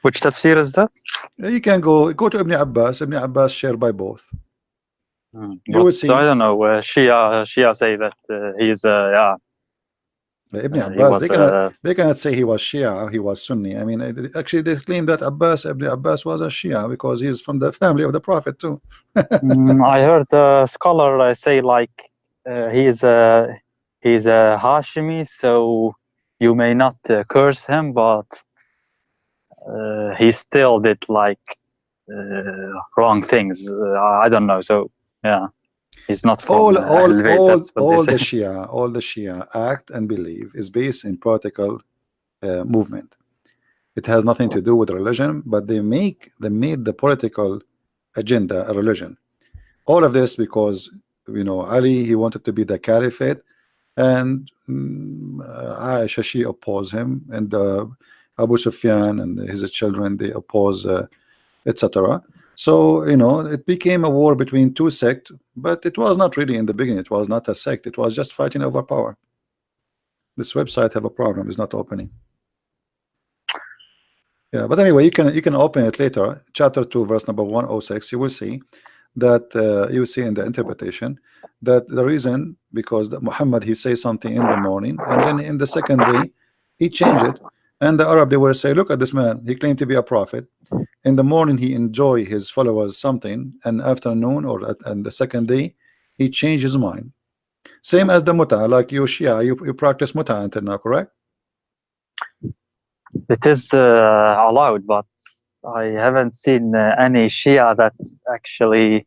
Which tafsir is that? You can go to Ibn Abbas. Ibn Abbas shared by both. You will see. I don't know. Shia say that he's yeah. Ibn Abbas, they cannot say he was Shia, he was Sunni. I mean, actually, they claim that Ibn Abbas was a Shia because he's from the family of the Prophet too. I heard a scholar say like he's a Hashimi, so you may not curse him, but he still did like wrong things. I don't know. So yeah. He's not from all the Shia act and believe is based in political movement. It has nothing to do with religion, but they made the political agenda a religion. All of this because, you know, Ali, he wanted to be the caliphate, and Aisha, she opposed him, and Abu Sufyan and his children, they oppose, etc. So, you know, it became a war between two sects, but it was not really in the beginning. It was not a sect. It was just fighting over power. This website have a problem. It's not opening. Yeah, but anyway, you can open it later. Chapter 2, verse number 106. You will see that you see in the interpretation that the reason because Muhammad he say something in the morning and then in the second day he changed it, and the Arab they will say, look at this man, he claimed to be a prophet. In the morning he enjoy his followers something, and afternoon or and the second day he changed his mind. Same as the muta, like you Shia, you practice muta until now, correct? It is allowed, but I haven't seen any Shia that actually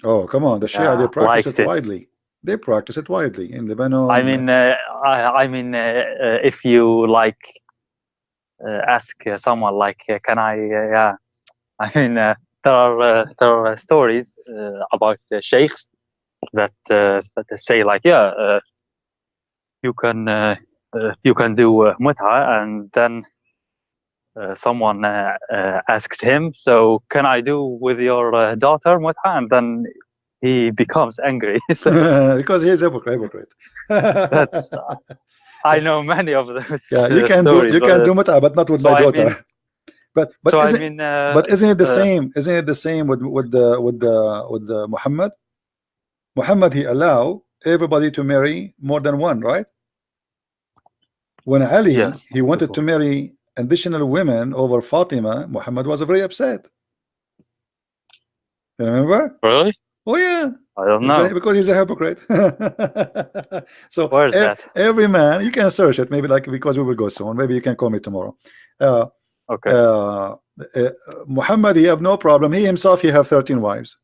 Oh, come on, the Shia they practice likes it it. widely. They practice it widely in Lebanon. I mean, if you like ask someone like, can I? Yeah, I mean, there are stories about sheikhs that they say like, yeah, you can do mut'a, and then someone asks him, so can I do with your daughter mut'a? And then he becomes angry. So because he is a hypocrite. that's I know many of those Yeah, you can stories. do mut'a, but not with So my I daughter. mean, but so I isn't mean, but isn't it the same? Isn't it the same with the Muhammad? Muhammad he allow everybody to marry more than one, right? When Ali yes, he wanted to marry additional women over Fatima, Muhammad was very upset. You remember? really? Oh yeah. I don't know. Because he's a hypocrite. So Where's that? every man, you can search it, maybe like because we will go soon. Maybe you can call me tomorrow. Okay. Muhammad, he have no problem. He himself, he have 13 wives.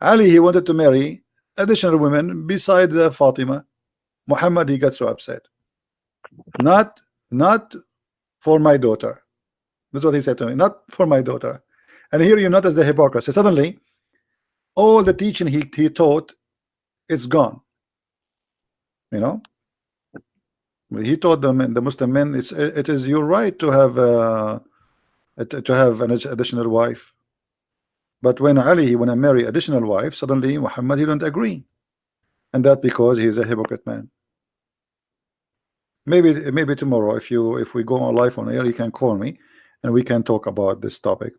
Ali, he wanted to marry additional women beside Fatima. Muhammad, he got so upset. Not for my daughter. That's what he said to me. Not for my daughter. And here you notice the hypocrisy. Suddenly, all the teaching he taught, it's gone. You know, he taught them, the Muslim men, it is your right to have an additional wife. But when Ali he want to marry additional wife, suddenly Muhammad he don't agree, and that because he's a hypocrite man. Maybe tomorrow, if we go on live on air, you can call me and we can talk about this topic.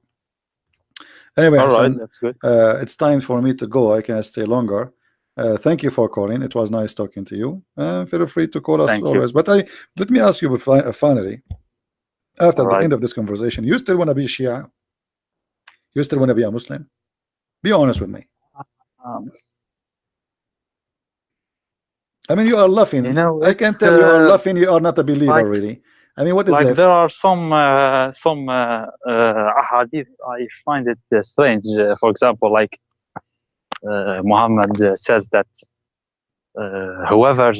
Anyway, All right, Hassan, that's good. it's time for me to go. I can stay longer. Thank you for calling. It was nice talking to you. Feel free to call us Thank always. But let me ask you finally, after the end of this conversation, you still want to be Shia? You still want to be a Muslim? Be honest with me. I mean, you are laughing. You know, I can tell you are laughing. You are not a believer, like, really. I mean, what is like left? there are some ahadith. I find it strange. For example, like Muhammad says that whoever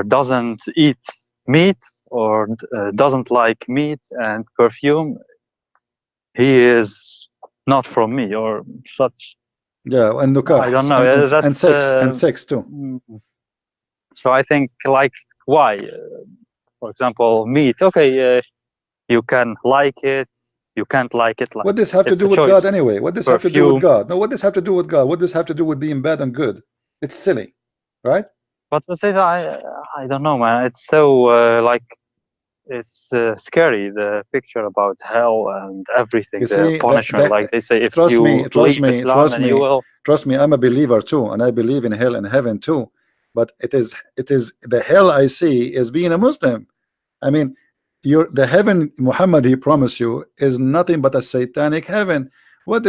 doesn't eat meat or doesn't like meat and perfume, he is not from me, or such. Yeah, and nukah, I don't know. and sex too. So I think, like, why? For example, meat. Okay, you can like it. You can't like it. Like, what does have to do with choice. God anyway? What does have to do with God? No, what does have to do with God? What does have to do with being bad and good? It's silly, right? But the thing, I don't know, man. It's so like, it's scary, the picture about hell and everything. You the see, punishment, like they say, if trust you me, leave Islam, then you will. Trust me, I'm a believer too, and I believe in hell and heaven too. But it is the hell I see is being a Muslim. I mean, the heaven Muhammad he promised you is nothing but a satanic heaven. What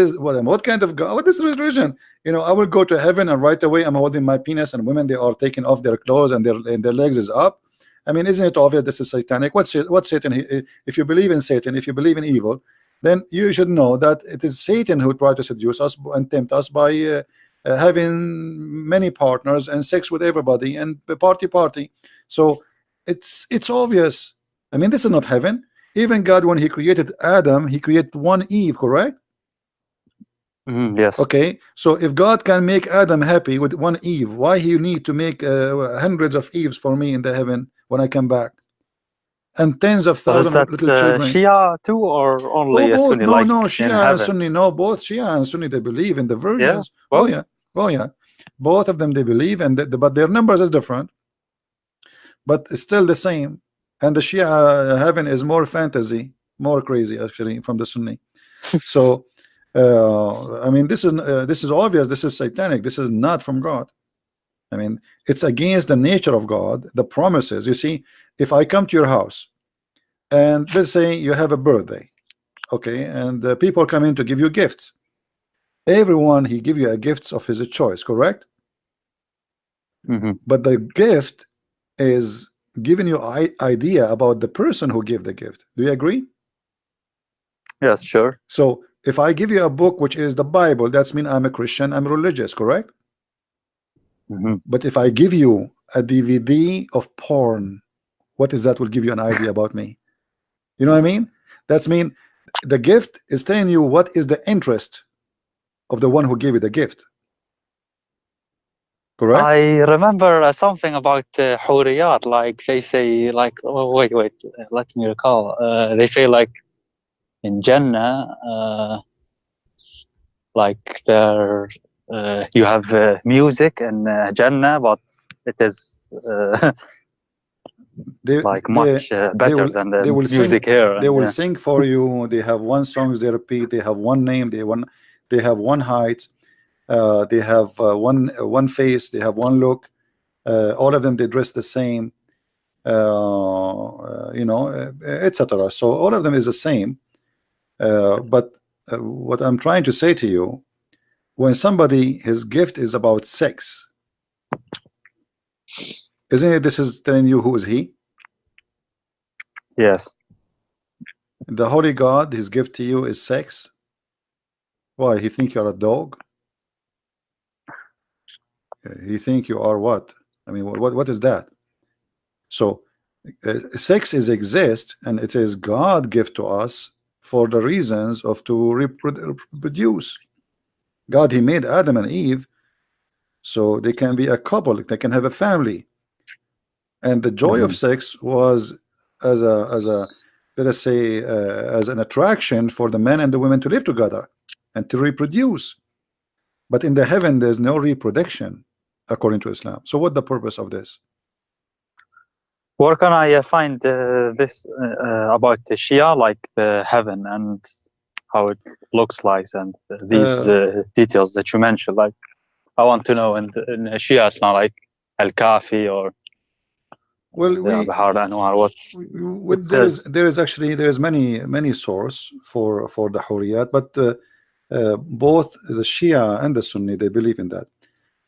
kind of God? What is religion? You know, I will go to heaven and right away I'm holding my penis, and women they are taking off their clothes and their legs is up. I mean, isn't it obvious this is satanic? What's Satan? If you believe in Satan, if you believe in evil, then you should know that it is Satan who tried to seduce us and tempt us by having many partners and sex with everybody and party. So it's obvious. I mean, this is not heaven. Even God, when he created Adam, he created one Eve, correct? Yes. Okay, so if God can make Adam happy with one Eve, why he need to make hundreds of Eves for me in the heaven when I come back, and tens of thousands of little children? Shia too, or only both? Sunni? No, like no, in Shia heaven? and Sunni. No, both Shia and Sunni they believe in the virgins. Yeah, oh yeah, oh yeah, both of them they believe, and but their numbers is different, but it's still the same. and the Shia heaven is more fantasy, more crazy actually from the Sunni. So I mean, this is obvious. This is satanic. This is not from God. I mean, it's against the nature of God, the promises. You see, if I come to your house and let's say you have a birthday, okay, and people come in to give you gifts. Everyone he give you a gifts of his choice, correct? But the gift is giving you idea about the person who gave the gift. Do you agree? Yes, sure. So if I give you a book which is the Bible, that's mean I'm a Christian, I'm religious, correct? But if I give you a DVD of porn, what is that will give you an idea about me? You know what I mean? That's mean the gift is telling you what is the interest of the one who gave you the gift. Correct? I remember something about Huriyat, like they say, like, oh, wait, let me recall. They say, like, in Jannah, like, there, you have music in Jannah, but it is like much better than the music here. They will sing for you. They have one songs they repeat. They have one name. They have one height. They have one face. They have one look. All of them they dress the same. You know, etc. So all of them is the same. But what I'm trying to say to you, when somebody his gift is about sex, isn't it? This is telling you who is he? Yes. The holy God, his gift to you is sex. Why? He think you're a dog? He think you are what? I mean, what is that? So sex is exist, and it is God gift to us for the reasons of to reproduce. God, he made Adam and Eve so they can be a couple, they can have a family, and the joy of sex was as a let us say as an attraction for the men and the women to live together and to reproduce. But in the heaven there's no reproduction according to Islam. So what the purpose of this? Where can I find this about the Shia, like the heaven and how it looks like, and these details that you mentioned? Like, I want to know in Shia Islam, like Al-Kafi or well, Bahar Anwar. What there is actually many source for the Hurriyat, but both the Shia and the Sunni they believe in that.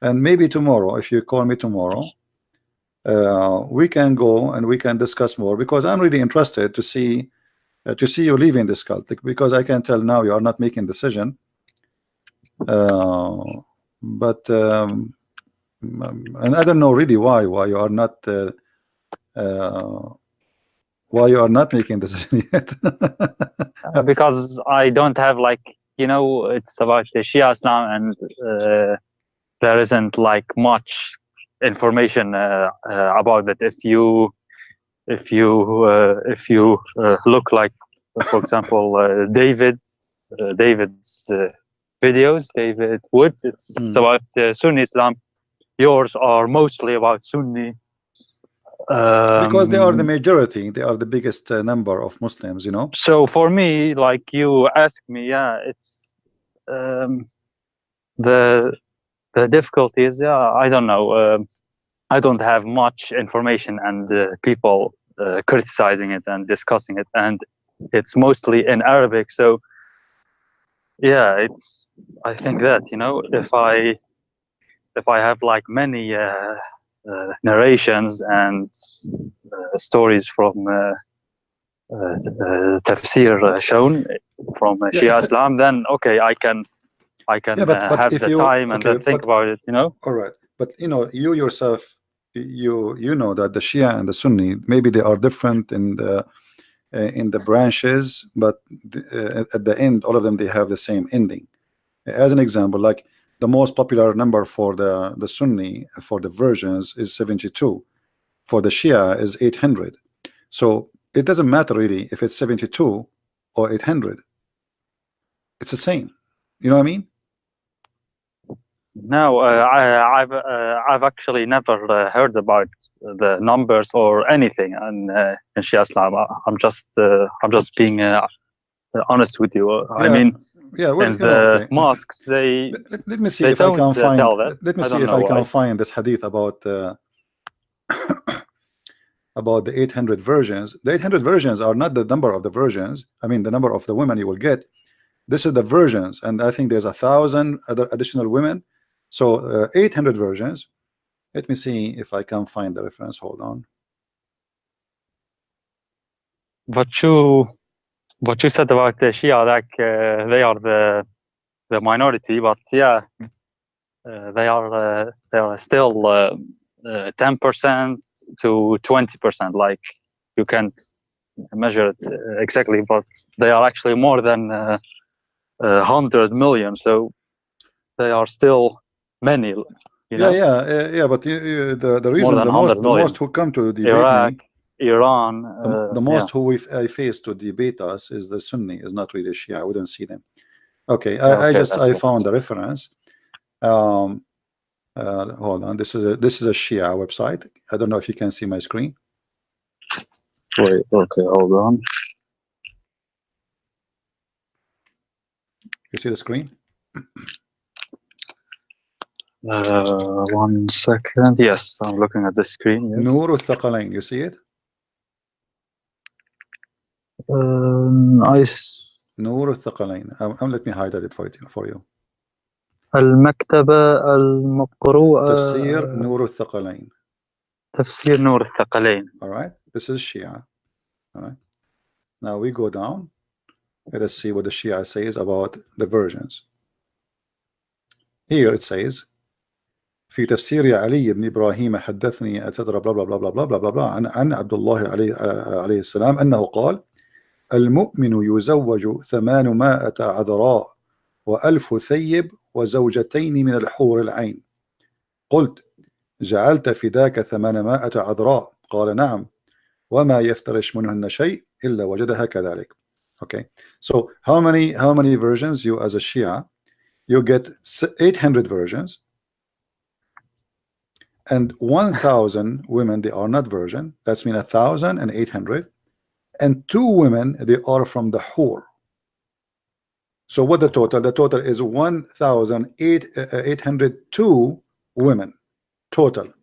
And maybe tomorrow, if you call me tomorrow, we can go and we can discuss more, because I'm really interested to see you leaving this cult, because I can tell now you are not making decision. But and I don't know really why you are not making decision yet. because I don't have, like, you know, it's about the Shia Islam, and there isn't like much information about it. If you look, like, for example, David's videos, David Wood, it's about Sunni Islam. Yours are mostly about Sunni. Because they are the majority, they are the biggest number of Muslims, you know. So for me, like you asked me, yeah, it's the difficulty is, I don't know. I don't have much information, and people criticizing it and discussing it, and it's mostly in Arabic. So yeah, it's, I think that, you know, if I have like many narrations and stories from tafsir shown from Shia Islam, then okay, I can but have the time and then think about it, you know. All right, but you know, you yourself, you know that the Shia and the Sunni, maybe they are different in the branches, but at the end all of them they have the same ending. As an example, like the most popular number for the Sunni for the versions is 72, for the Shia is 800. So it doesn't matter really if it's 72 or 800, it's the same. You know what I mean? No, I've actually never heard about the numbers or anything in Shia Islam. I'm just being honest with you. I mean, yeah, well, in the mosques, let me see they if I can don't find. tell that. Let me I see don't if know I can why. find this hadith about about the 800 versions. The 800 versions are not the number of the versions. I mean, the number of the women you will get. This is the versions, and I think there's 1,000 other additional women. So 800 versions. Let me see if I can find the reference. Hold on. But you said about the Shia, like they are the minority, but yeah, they are still 10% to 20%. Like you can't measure it exactly, but they are actually more than 100 million. So they are still many. You know? Yeah. But the reason the most who come to debate Iraq, me, Iran, the most who I face to debate us is the Sunni, is not really Shia. I wouldn't see them. Okay, I found the reference. Hold on, this is a Shia website. I don't know if you can see my screen. Wait, okay, hold on. You see the screen? 1 second. Yes, I'm looking at the screen. Yes. Nur al-Thaqalain, you see it? Nur al-Thaqalain. Let me highlight it for you. المكتبة المقروءة. تفسير نور الثقلين. تفسير نور الثقلين. All right, this is Shia. All right. Now we go down. Let us see what the Shia says about the versions. Here it says في تفسير علي بن إبراهيم حدثني أتدرى بلا بلا بلا بلا بلا بلا بلا عن عبد الله عليه السلام أنه قال المؤمن يزوج 800 عذراء و1000 ثيب وزوجتين من الحور العين. قلت جعلت فداك 800 عذراء؟ قال نعم وما يفترش منهن شيء إلا وجدها كذلك. Okay, so how many versions you as a Shia? You get 800 versions, and 1,000 women, they are not virgin. That's mean 1,800, and 2 women, they are from the whore. So what the total? The total is 1,802 women total.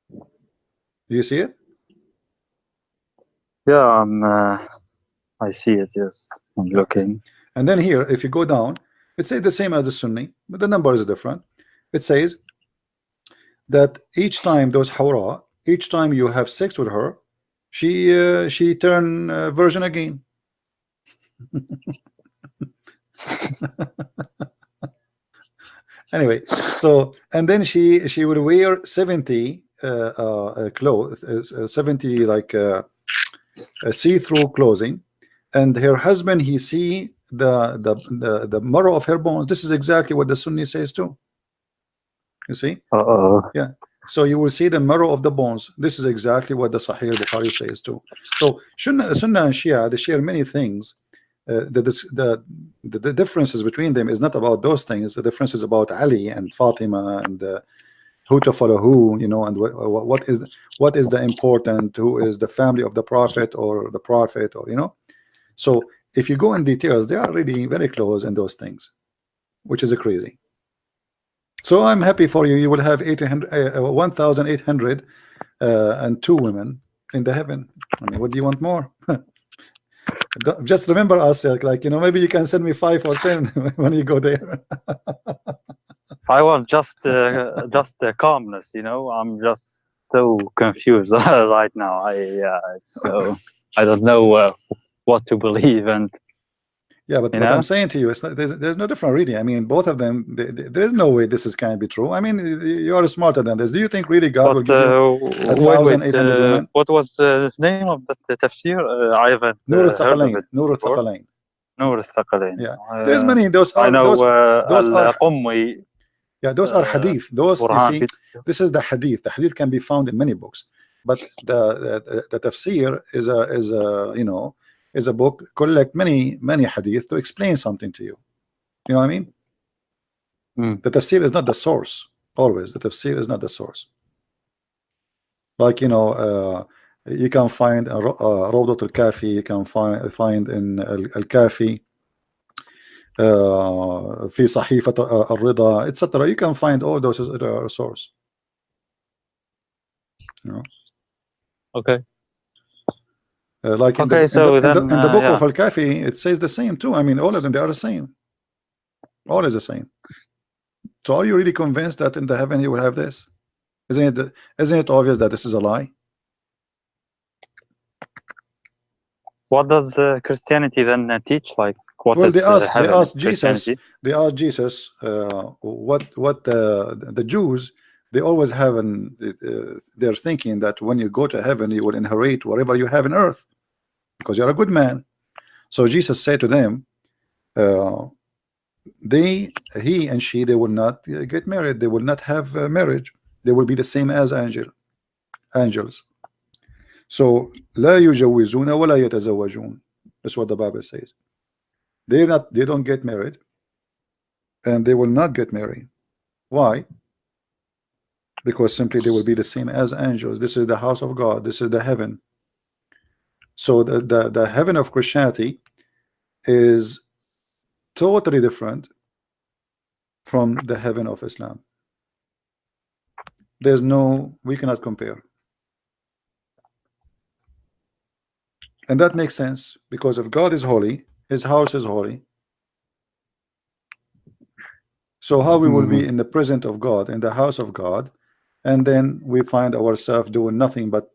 Do you see it? Yeah, I see it. Yes, I'm looking. And then here, if you go down, it says the same as the Sunni, but the number is different. It says that each time those hawra, each time you have sex with her, she turn virgin again. Anyway, so and then she would wear 70 clothes, 70 like see-through clothing, and her husband, he see the marrow of her bones. This is exactly what the Sunni says too. You see? Yeah. So you will see the marrow of the bones. This is exactly what the Sahih Bukhari says too. So Sunnah and Shia, they share many things. The differences between them is not about those things. The difference is about Ali and Fatima and who to follow who, you know, and what is the important, who is the family of the Prophet or the Prophet, or you know. So if you go in details, they are really very close in those things, which is crazy. So I'm happy for you. You will have 1,800 and 2 women in the heaven. I mean, what do you want more? Just remember us, like, you know, maybe you can send me 5 or 10 when you go there. I want just calmness, you know. I'm just so confused right now. So I don't know what to believe. And yeah, but what I'm saying to you is there's no different reading. I mean, both of them, there is no way this can be true. I mean, you are smarter than this. Do you think really God will give you 1,800 women? What was the name of the tafsir? I haven't Nur heard of it. Nur al-Thaqalain. Nur al-Thaqalain. Yeah, there's many. Those are al-Qummi. Yeah, those are hadith. Those, you see, this is the hadith. The hadith can be found in many books, but the tafsir is a you know, is a book collect many hadith to explain something to you. You know what I mean? The tafsir is not the source. Always, the tafsir is not the source. Like, you know, you can find Rawdat al-Kafi, you can find in al-Kafi, في صحيفة الرضا, etc. You can find all those source. You know? Okay. Like in Okay, the book of Al-Kafi, it says the same too. I mean, all of them, they are the same. All is the same. So are you really convinced that in the heaven you will have this? Isn't it obvious that this is a lie? What does Christianity then teach? Like, what well, is they asked Jesus. They asked Jesus what the Jews, they always have they're thinking that when you go to heaven you will inherit whatever you have in earth because you're a good man. So Jesus said to them, he and she, they will not get married, they will not have marriage, they will be the same as angels. So لا يجوزون ولا يتزوجون. That's what the Bible says. They don't get married and they will not get married. Why? Because simply they will be the same as angels. This is the house of God, this is the heaven. So the heaven of Christianity is totally different from the heaven of Islam. We cannot compare. And that makes sense because if God is holy, his house is holy. So how we will be in the presence of God, in the house of God, and then we find ourselves doing nothing but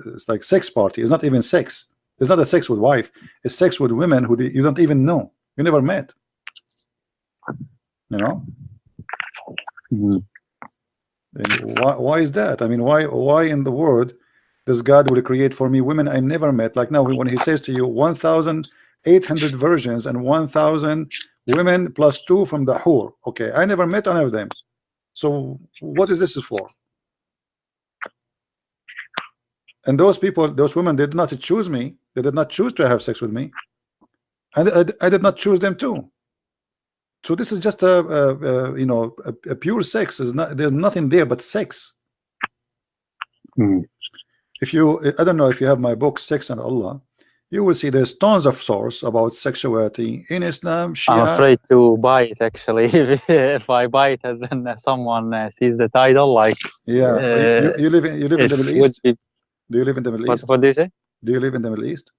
it's like sex party. It's not even sex. It's not a sex with wife. It's sex with women who you don't even know. You never met. You know. And why is that? I mean, why in the world does God will create for me women I never met? Like now, when he says to you 1,800 virgins and 1,000 women plus 2 from the whore. Okay, I never met any of them. So what is this for? And those people, those women did not choose me. They did not choose to have sex with me. And I did not choose them too. So this is just you know, a pure sex. Is not, there's nothing there but sex. If you, I don't know if you have my book Sex and Allah, you will see there's tons of source about sexuality in Islam, Shia. I'm afraid to buy it actually. If I buy it and then someone sees the title, like you live in the Middle East. Do you live in the Middle East? What do you say? Do you live in the Middle East?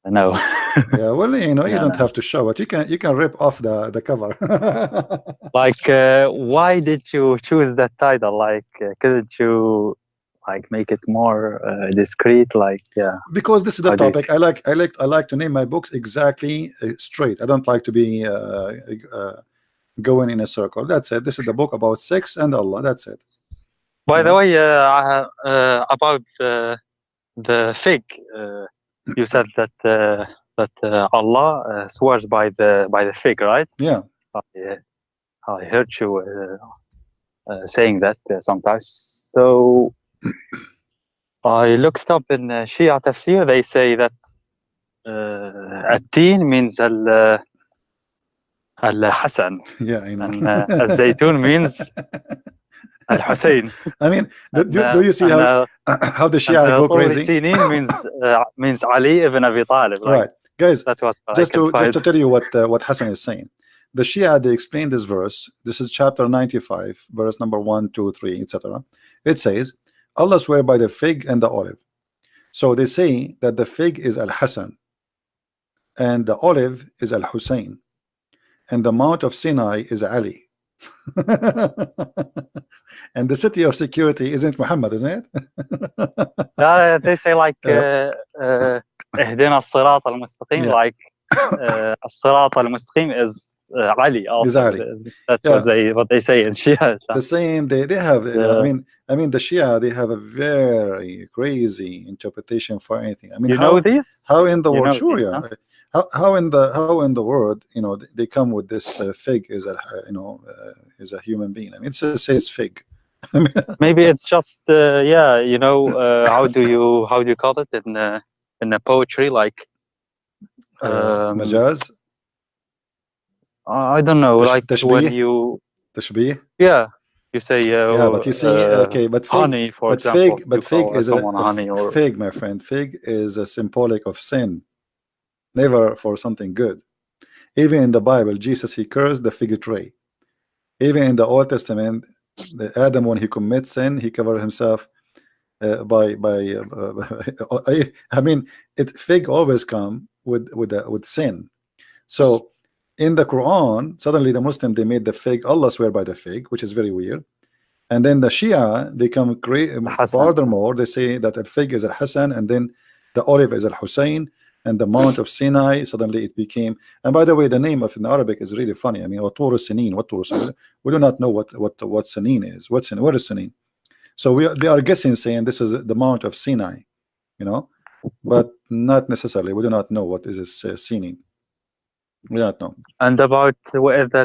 No. Yeah, well, you know, you don't have to show it. You can rip off the cover. Like, why did you choose that title? Like, couldn't you like make it more discreet? Like, because this is the topic. I like to name my books exactly straight. I don't like to be going in a circle. That's it. This is the book about sex and Allah. That's it. By the way, about the fig, you said that Allah swears by the fig, right? Yeah. I heard you saying that sometimes. So I looked up in Shia tafsir. They say that التين means al-Hasan. Yeah, I know. And al-Zaytun means al-Hussein. I mean, do you see how the Shia go crazy? Sinin means Ali ibn Abi Talib. Like, right, guys. That was just to tell you what Hassan is saying. The Shia, they explain this verse. This is chapter 95, verse number 1, 2, 3, etc. It says, Allah swear by the fig and the olive. So they say that the fig is Al-Hasan and the olive is Al-Hussein and the Mount of Sinai is Ali. And the city of security isn't Muhammad, isn't it? They say like اهدنا الصراط المستقيم. Like الصراط المستقيم is Ali also. That's what they say in Shia. The same. They have. I mean the Shia, they have a very crazy interpretation for anything. I mean, know this? How in the world? Sure, yeah. Huh? How in the world? You know, they come with this fig is a is a human being. I mean, it says fig. Maybe it's just you know, how do you call it in the poetry, like Majaz? I don't know, like when تشبيه. you تشبيه. you say Yeah, but you see, okay, but fig, honey, for example, you but fig call is someone honey, or fig, my friend. Fig is a symbolic of sin, never for something good. Even in the Bible, Jesus, he cursed the fig tree. Even in the Old Testament, the Adam, when he commits sin, he covered himself by I mean, fig always come with sin. So in the Quran, suddenly the Muslim, they made the fig, Allah swear by the fig, which is very weird. And then the Shia, they come Hassan. furthermore, they say that a fig is al Hassan, and then the olive is al Hussein, and the Mount of Sinai, suddenly it became. And by the way, the name of in Arabic is really funny. I mean, what Sinin, what we do not know what Sinin is. What is Sinin? So they are guessing, saying this is the Mount of Sinai, you know, but not necessarily. We do not know what is this Sinin. We do not know. And about وإذا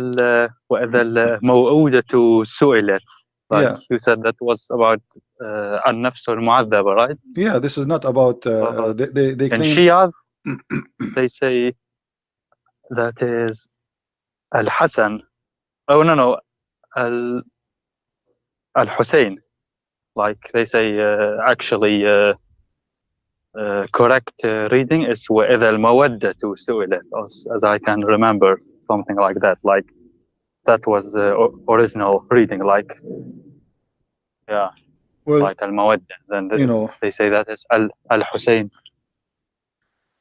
الموءودة سئلت, like Yeah, you said, that was about النفس المعذبة, right? yeah. This is not about. They in claim. Shia, they say that is Al-Hassan. Oh no, Al-Hussein. Like they say, actually, correct reading is وإذا المودة سئلت, as I can remember, something like that. Like that was the original reading. Like, yeah, Well, like Al-Mawadda. Then they say that is Al-Hussein.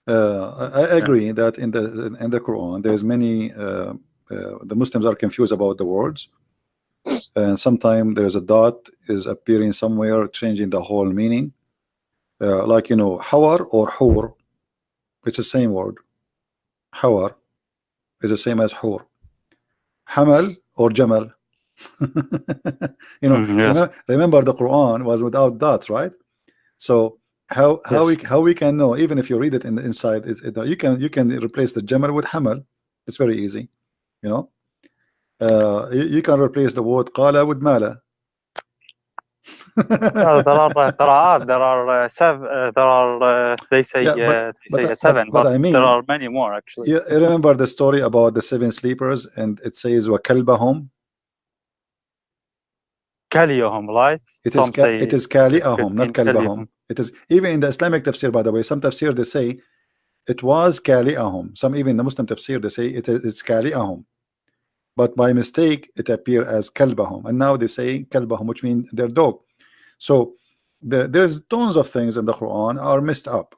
I agree that in the Quran there's many the Muslims are confused about the words, and sometimes there's a dot is appearing somewhere, changing the whole meaning. Like hawar or hur, it's the same word. Hawar is the same as hur. Hamal or jamal. Yes. Remember the Quran was without dots, right? So how we can know, even if you read it in the inside, you can replace the jamal with hamal. It's very easy, you can replace the word qala with mala. There are qira'at, there are they say seven, but I mean, there are many more actually. You remember the story about the 7 sleepers, and it says wa kalbahum. Kaliyahum, right? It is kali'ahum, not kalbahum. It is even in the Islamic tafsir, by the way. Some tafsir they say it was kali'ahum. Some even the Muslim tafsir they say it's kali'ahum, but by mistake it appeared as kalbahum, and now they say kalbahum, which means their dog. So there's tons of things in the Quran are messed up,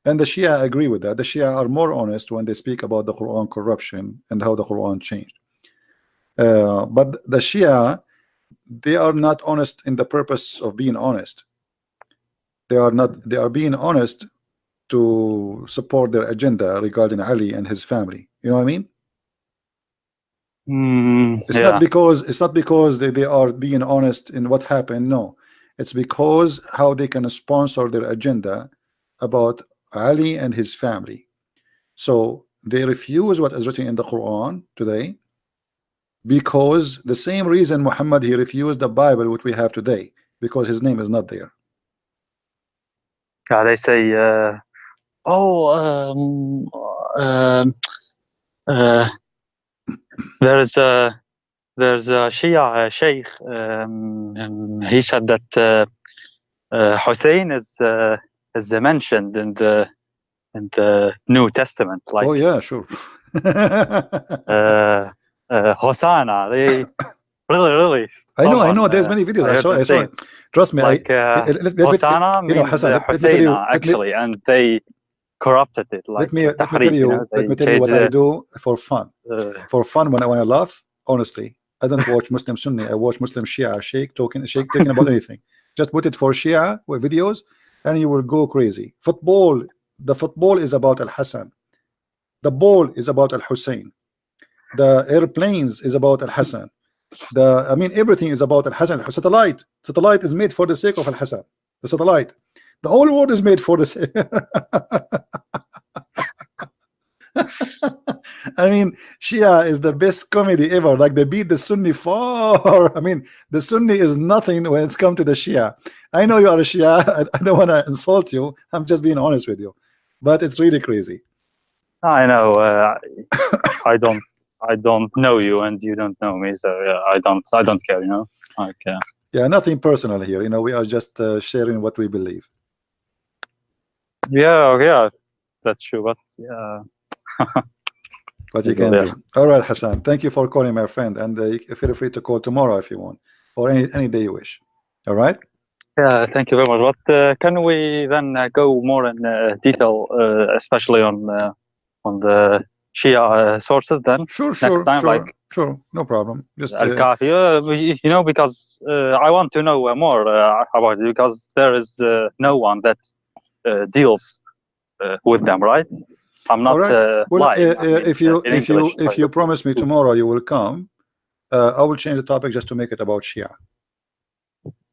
and the Shia agree with that. The Shia are more honest when they speak about the Quran corruption and how the Quran changed. But the Shia, they are not honest in the purpose of being honest. They are being honest to support their agenda regarding Ali and his family. You know what I mean? It's not because they are being honest in what happened. No, it's because how they can sponsor their agenda about Ali and his family. So they refuse what is written in the Quran today, because the same reason Muhammad, he refused the Bible which we have today, because his name is not there. They say there's a Shia sheikh, he said that Hussein is mentioned in the New Testament. Like, oh yeah, sure. Hosanna, they really I know there's many videos. I saw it. Trust me, like Hosanna means Hassan, Husseina, actually, and they corrupted it. Like, let me tell you what I do for fun. For fun, when I laugh, honestly, I don't watch Muslim Sunni. I watch Muslim Shia Sheikh talking about anything. Just put it for Shia with videos, and you will go crazy. Football, the football is about Al Hassan. The ball is about Al Hussein. The airplanes is about Al Hassan. I mean, everything is about Al Hassan. Satellite is made for the sake of Al Hassan. The satellite, the whole world is made for the sake. I mean, Shia is the best comedy ever. Like, they beat the Sunni far. I mean, the Sunni is nothing when it's come to the Shia. I know you are a Shia. I don't want to insult you. I'm just being honest with you, but it's really crazy. I know. I don't know you and you don't know me, so I don't care, you know. Like yeah, nothing personal here. You know, we are just sharing what we believe. yeah, that's true. But yeah. What you can do. All right, Hassan. Thank you for calling, my friend, and feel free to call tomorrow if you want, or any day you wish. All right. Yeah, thank you very much. But can we then go more in detail, especially on the Shia sources then? Sure, Next time, like sure, no problem. Just Al-Kafi, you know, because I want to know more about it, because there is no one that deals with them, right? I'm not well, lying. I mean, if you promise me tomorrow you will come, I will change the topic just to make it about Shia.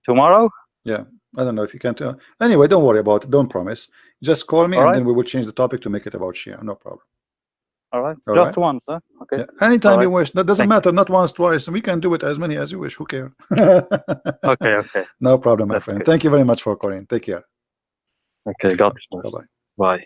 Tomorrow? Yeah, I don't know if you can tell. Anyway, don't worry about it. Don't promise. Just call me, and then we will change the topic to make it about Shia. No problem. All right. Just once, huh? Okay. Yeah. Anytime you wish. That doesn't matter. Not once, twice. We can do it as many as you wish. Who cares? Okay. No problem, my friend. Good. Thank you very much for calling. Take care. Okay. God bless. Bye-bye. Bye.